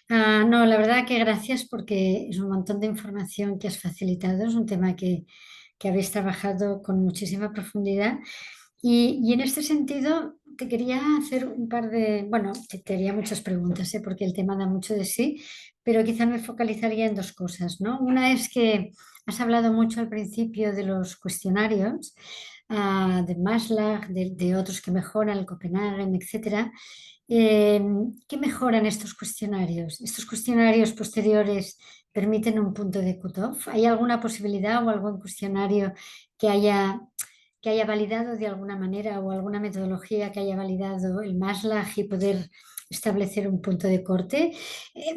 D: No, la verdad que gracias porque es un montón de información que has facilitado, es un tema que habéis trabajado con muchísima profundidad y en este sentido te quería hacer un par de, bueno, te haría muchas preguntas, ¿eh? Porque el tema da mucho de sí, pero quizá me focalizaría en dos cosas, ¿no? Una es que has hablado mucho al principio de los cuestionarios, de Maslach, de otros que mejoran, el Copenhagen, etcétera. Eh, ¿Qué mejoran estos cuestionarios? ¿Estos cuestionarios posteriores permiten un punto de cutoff? ¿Hay alguna posibilidad o algún cuestionario que haya validado de alguna manera o alguna metodología que haya validado el Maslach y poder establecer un punto de corte?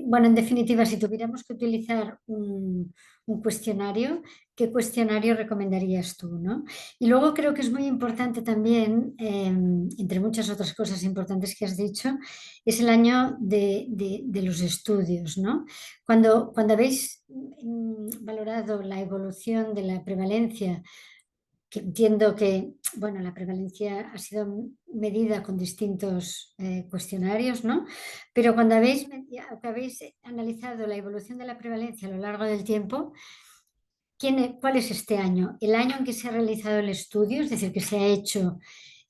D: Bueno, en definitiva, si tuviéramos que utilizar un cuestionario, ¿qué cuestionario recomendarías tú, no? Y luego creo que es muy importante también, entre muchas otras cosas importantes que has dicho, es el año de los estudios, ¿no? Cuando habéis valorado la evolución de la prevalencia, que entiendo que, bueno, la prevalencia ha sido medida con distintos cuestionarios, ¿no? Pero cuando habéis analizado la evolución de la prevalencia a lo largo del tiempo, ¿cuál es este año? ¿El año en que se ha realizado el estudio, es decir, que se ha hecho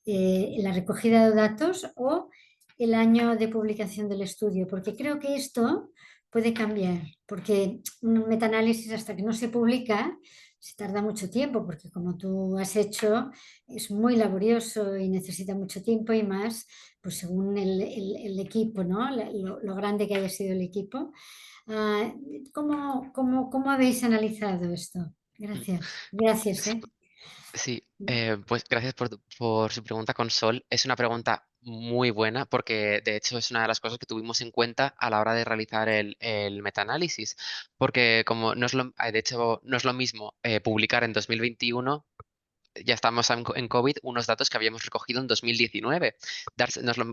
D: la recogida de datos o el año de publicación del estudio? Porque creo que esto puede cambiar, porque un metaanálisis hasta que no se publica se tarda mucho tiempo, porque como tú has hecho, es muy laborioso y necesita mucho tiempo y más, pues según el equipo, ¿no? Lo grande que haya sido el equipo. Ah, ¿cómo habéis analizado esto?
B: Mm.
D: Gracias. Gracias, ¿eh?
B: Sí, pues gracias por su pregunta, Consol. Es una pregunta muy buena porque de hecho es una de las cosas que tuvimos en cuenta a la hora de realizar el metaanálisis, porque como no es de hecho no es lo mismo publicar en 2021, ya estamos en COVID, unos datos que habíamos recogido en 2019.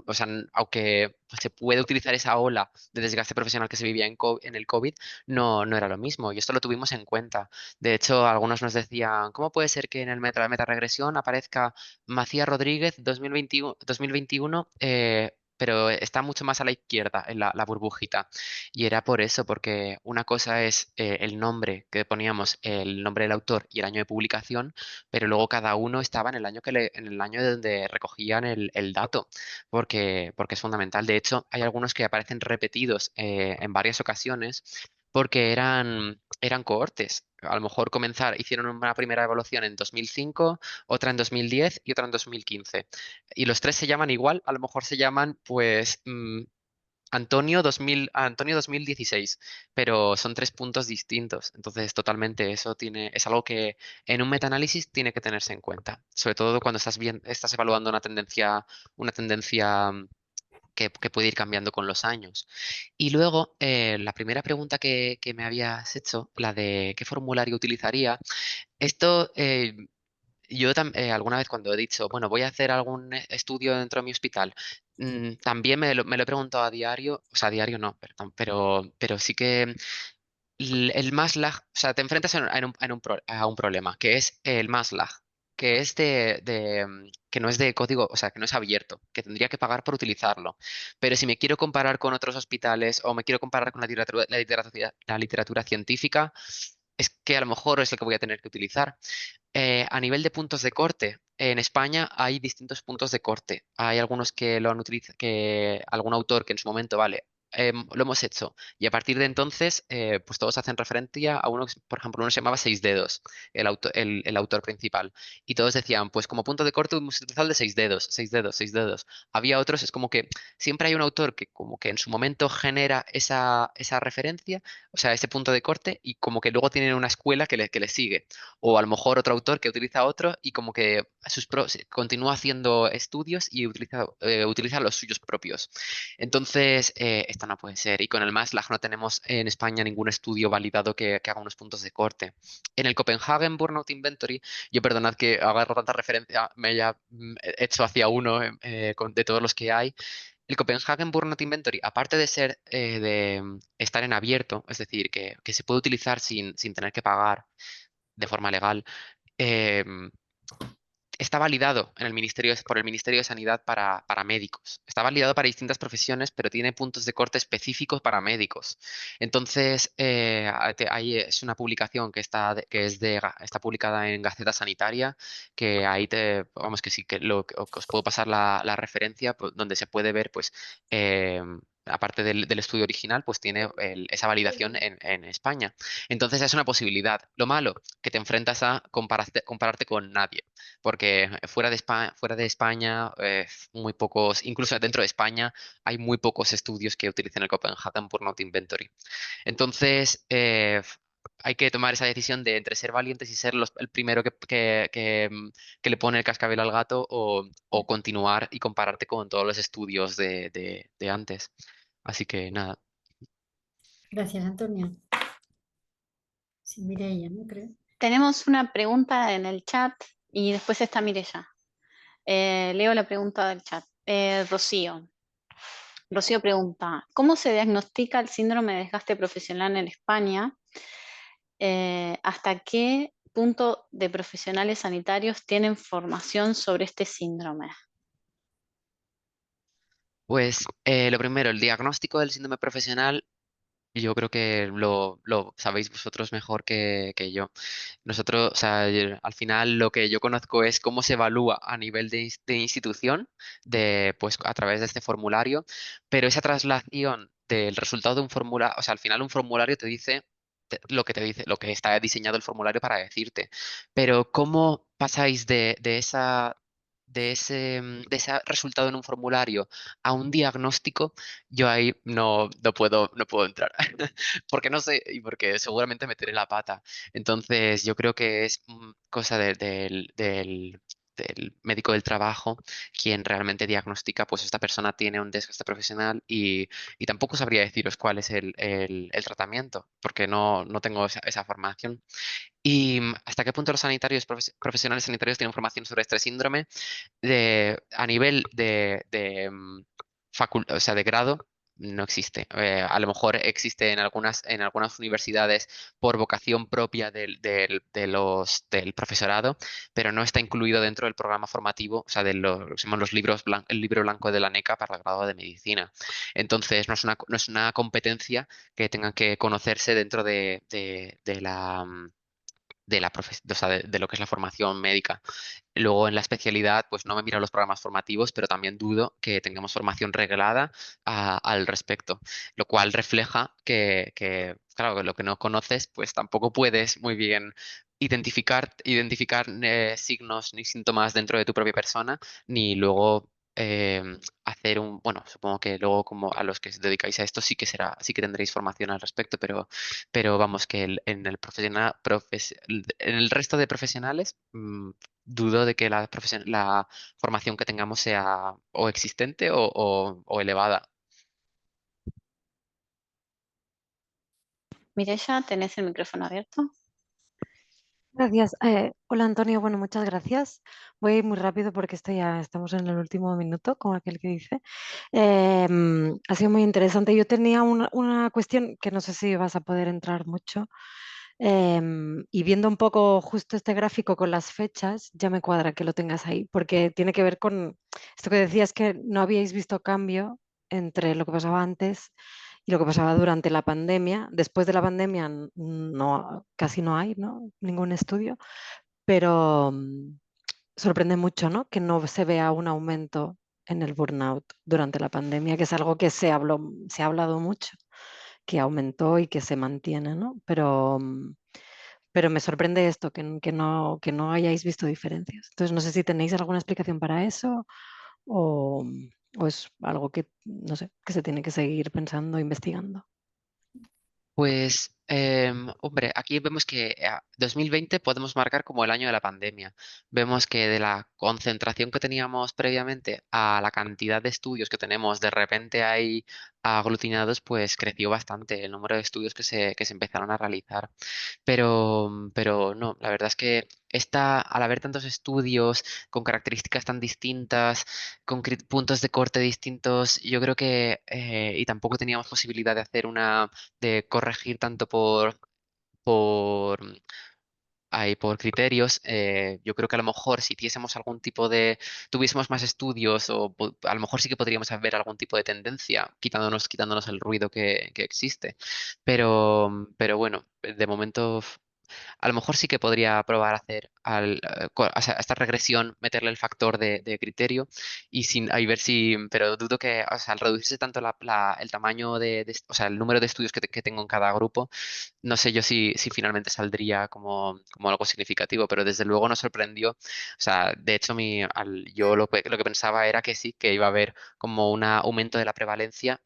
B: O sea, aunque se puede utilizar esa ola de desgaste profesional que se vivía en el COVID, no era lo mismo. Y esto lo tuvimos en cuenta. De hecho, algunos nos decían, ¿cómo puede ser que en el metaregresión aparezca Macías Rodríguez 2021, pero está mucho más a la izquierda en la burbujita? Y era por eso, porque una cosa es el nombre que poníamos, el nombre del autor y el año de publicación, pero luego cada uno estaba en el año en el año de donde recogían el dato, porque es fundamental. De hecho, hay algunos que aparecen repetidos en varias ocasiones porque eran cohortes. A lo mejor hicieron una primera evaluación en 2005, otra en 2010 y otra en 2015. Y los tres se llaman igual, a lo mejor se llaman pues Antonio 2016, pero son 3 puntos distintos. Entonces, totalmente, es algo que en un metaanálisis tiene que tenerse en cuenta, sobre todo cuando estás evaluando una tendencia que puede ir cambiando con los años. Y luego, la primera pregunta que me habías hecho, la de qué formulario utilizaría, esto yo alguna vez cuando he dicho, bueno, voy a hacer algún estudio dentro de mi hospital, también me lo he preguntado a diario, o sea, a diario no, perdón, pero sí que el MASLAG, o sea, te enfrentas a un problema, que es el MASLAG, que es que no es de código, o sea, que no es abierto, que tendría que pagar por utilizarlo. Pero si me quiero comparar con otros hospitales o me quiero comparar con la literatura científica, es que a lo mejor es el que voy a tener que utilizar. A nivel de puntos de corte, en España hay distintos puntos de corte. Hay algunos que lo han utilizado, que algún autor que en su momento, vale, lo hemos hecho. Y a partir de entonces, pues todos hacen referencia a uno, por ejemplo, uno se llamaba Seis Dedos, el autor principal. Y todos decían, pues como punto de corte hemos utilizado el de seis dedos, seis dedos, seis dedos. Había otros, es como que siempre hay un autor que como que en su momento genera esa referencia, o sea, ese punto de corte, y como que luego tienen una escuela que le sigue. O a lo mejor otro autor que utiliza otro y como que continúa haciendo estudios y utiliza los suyos propios. Entonces, esto no puede ser. Y con el MASLAG no tenemos en España ningún estudio validado que haga unos puntos de corte. En el Copenhagen Burnout Inventory, yo perdonad que agarro tanta referencia, me haya hecho hacia uno de todos los que hay. El Copenhagen Burnout Inventory, aparte de ser de estar en abierto, es decir, que se puede utilizar sin tener que pagar de forma legal, em, está validado por el Ministerio de Sanidad para médicos. Está validado para distintas profesiones, pero tiene puntos de corte específicos para médicos. Entonces, ahí es una publicación está publicada en Gaceta Sanitaria, que ahí vamos que sí, que os puedo pasar la referencia, pues, donde se puede ver, pues, aparte del estudio original, pues tiene esa validación en España. Entonces es una posibilidad. Lo malo, que te enfrentas a compararte con nadie, porque fuera de España, muy pocos, incluso dentro de España, hay muy pocos estudios que utilicen el Copenhagen Burnout Inventory. Entonces, hay que tomar esa decisión de entre ser valientes y ser el primero que le pone el cascabel al gato o continuar y compararte con todos los estudios de antes. Así que nada.
D: Gracias, Antonio. Sí, Mireia, ¿no? Creo.
A: Tenemos una pregunta en el chat y después está Mireia. Leo la pregunta del chat. Rocío. Rocío pregunta, ¿cómo se diagnostica el síndrome de desgaste profesional en España? ¿Hasta qué punto de profesionales sanitarios tienen formación sobre este síndrome?
B: Pues lo primero, el diagnóstico del síndrome profesional, yo creo que lo sabéis vosotros mejor que yo. Nosotros, o sea, al final lo que yo conozco es cómo se evalúa a nivel de institución, pues a través de este formulario, pero esa traslación del resultado de un formulario, o sea, al final un formulario te dice lo que te dice, lo que está diseñado el formulario para decirte. Pero ¿cómo pasáis de ese resultado en un formulario a un diagnóstico? Yo ahí no puedo entrar, porque no sé y porque seguramente meteré la pata. Entonces, yo creo que es cosa del médico del trabajo quien realmente diagnostica, pues esta persona tiene un desgaste profesional y tampoco sabría deciros cuál es el tratamiento, porque no tengo esa formación. ¿Y hasta qué punto los profesionales sanitarios tienen formación sobre este síndrome? A nivel o sea, de grado, no existe. A lo mejor existe en algunas universidades por vocación propia del profesorado, pero no está incluido dentro del programa formativo, o sea, lo que se llaman el libro blanco de la NECA para el grado de medicina. Entonces, no es una competencia que tengan que conocerse dentro o sea, de lo que es la formación médica. Luego en la especialidad, pues no me miro los programas formativos, pero también dudo que tengamos formación reglada al respecto, lo cual refleja claro, que lo que no conoces, pues tampoco puedes muy bien identificar signos ni síntomas dentro de tu propia persona, ni luego bueno, supongo que luego como a los que os dedicáis a esto sí que tendréis formación al respecto, pero vamos, que en el resto de profesionales, dudo de que la formación que tengamos sea o existente o elevada.
A: Mireia, ¿tenés el micrófono abierto?
G: Gracias. Hola Antonio, bueno, muchas gracias. Voy a ir muy rápido porque ya estamos en el último minuto, como aquel que dice. Ha sido muy interesante. Yo tenía una cuestión que no sé si vas a poder entrar mucho. Y viendo un poco justo este gráfico con las fechas, ya me cuadra que lo tengas ahí, porque tiene que ver con esto que decías que no habíais visto cambio entre lo que pasaba antes y lo que pasaba durante la pandemia. Después de la pandemia no, casi no hay, ¿no? Ningún estudio, pero sorprende mucho, ¿no? Que no se vea un aumento en el burnout durante la pandemia, que es algo que se ha hablado mucho, que aumentó y que se mantiene, ¿no? Pero me sorprende esto, que no hayáis visto diferencias. Entonces, no sé si tenéis alguna explicación para eso o, o es algo que, no sé, que se tiene que seguir pensando, investigando.
B: Pues, hombre, aquí vemos que 2020 podemos marcar como el año de la pandemia. Vemos que de la concentración que teníamos previamente a la cantidad de estudios que tenemos de repente ahí aglutinados, pues creció bastante el número de estudios que se empezaron a realizar. Pero no, la verdad es que al haber tantos estudios con características tan distintas, con puntos de corte distintos, yo creo que, y tampoco teníamos posibilidad de hacer de corregir tanto por, por criterios, yo creo que a lo mejor si tuviésemos más estudios a lo mejor sí que podríamos ver algún tipo de tendencia, quitándonos el ruido que existe. Pero bueno, de momento a lo mejor sí que podría probar a hacer o sea, a esta regresión, meterle el factor de criterio y ver si, pero dudo que, o sea, al reducirse tanto el tamaño o sea, el número de estudios que tengo en cada grupo, no sé yo si finalmente saldría como algo significativo, pero desde luego nos sorprendió. O sea, de hecho, yo lo que pensaba era que sí, que iba a haber como un aumento de la prevalencia.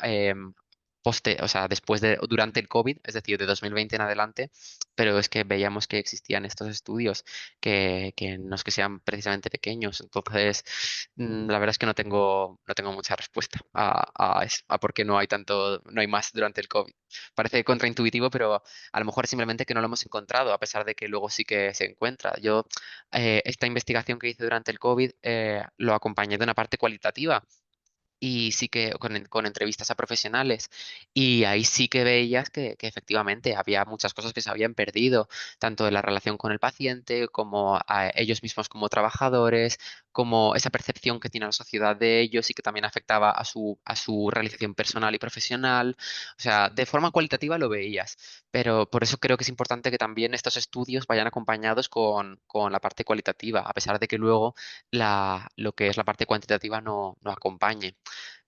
B: O sea, durante el COVID, es decir, de 2020 en adelante, pero es que veíamos que existían estos estudios que no es que sean precisamente pequeños. Entonces, la verdad es que no tengo mucha respuesta a por qué no hay más durante el COVID. Parece contraintuitivo, pero a lo mejor simplemente que no lo hemos encontrado, a pesar de que luego sí que se encuentra. Yo, esta investigación que hice durante el COVID, lo acompañé de una parte cualitativa y sí que con entrevistas a profesionales y ahí sí que veías que efectivamente había muchas cosas que se habían perdido, tanto en la relación con el paciente como a ellos mismos como trabajadores, como esa percepción que tiene la sociedad de ellos y que también afectaba a su realización personal y profesional. O sea, de forma cualitativa lo veías, pero por eso creo que es importante que también estos estudios vayan acompañados con la parte cualitativa, a pesar de que luego lo que es la parte cuantitativa no acompañe.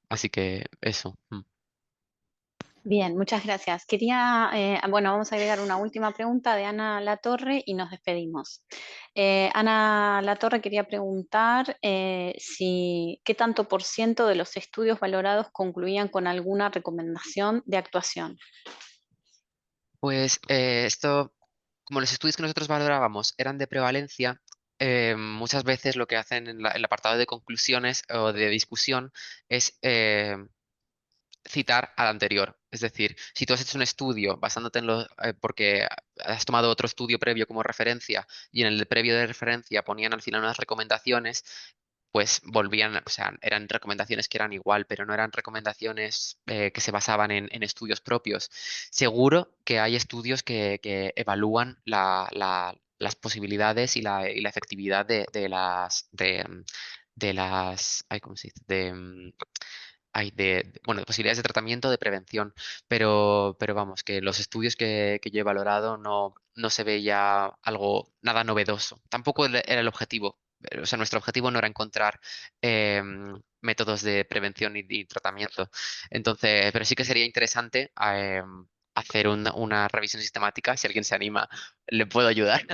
B: Así que eso.
A: Bien, muchas gracias. Bueno, vamos a agregar una última pregunta de Ana Latorre y nos despedimos. Ana Latorre quería preguntar qué tanto por ciento de los estudios valorados concluían con alguna recomendación de actuación.
B: Pues esto, como los estudios que nosotros valorábamos eran de prevalencia, muchas veces lo que hacen en el apartado de conclusiones o de discusión es citar al anterior. Es decir, si tú has hecho un estudio basándote porque has tomado otro estudio previo como referencia y en el previo de referencia ponían al final unas recomendaciones, pues volvían, o sea, eran recomendaciones que eran igual, pero no eran recomendaciones que se basaban en estudios propios. Seguro que hay estudios que evalúan las posibilidades y la efectividad de las, ay, ¿cómo se dice? Bueno, de posibilidades de tratamiento, de prevención, pero vamos, que los estudios que yo he valorado no se veía nada novedoso. Tampoco era el objetivo. O sea, nuestro objetivo no era encontrar métodos de prevención y tratamiento. Entonces, pero sí que sería interesante hacer una revisión sistemática. Si alguien se anima, le puedo ayudar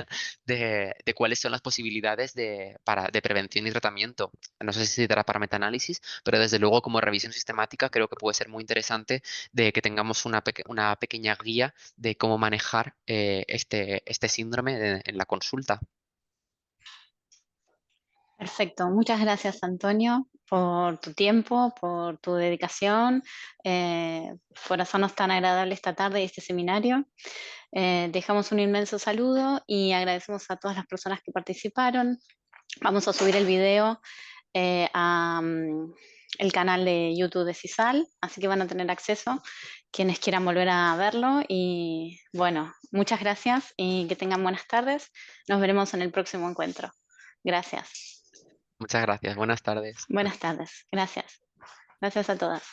B: de cuáles son las posibilidades de prevención y tratamiento. No sé si se dará para metaanálisis, pero desde luego como revisión sistemática creo que puede ser muy interesante de que tengamos una pequeña guía de cómo manejar este síndrome en la consulta.
A: Perfecto, muchas gracias Antonio por tu tiempo, por tu dedicación, por hacernos tan agradable esta tarde y este seminario. Dejamos un inmenso saludo y agradecemos a todas las personas que participaron. Vamos a subir el video el canal de YouTube de CISAL, así que van a tener acceso quienes quieran volver a verlo. Y bueno, muchas gracias y que tengan buenas tardes. Nos veremos en el próximo encuentro. Gracias.
B: Muchas gracias. Buenas tardes.
A: Buenas tardes. Gracias. Gracias a todas.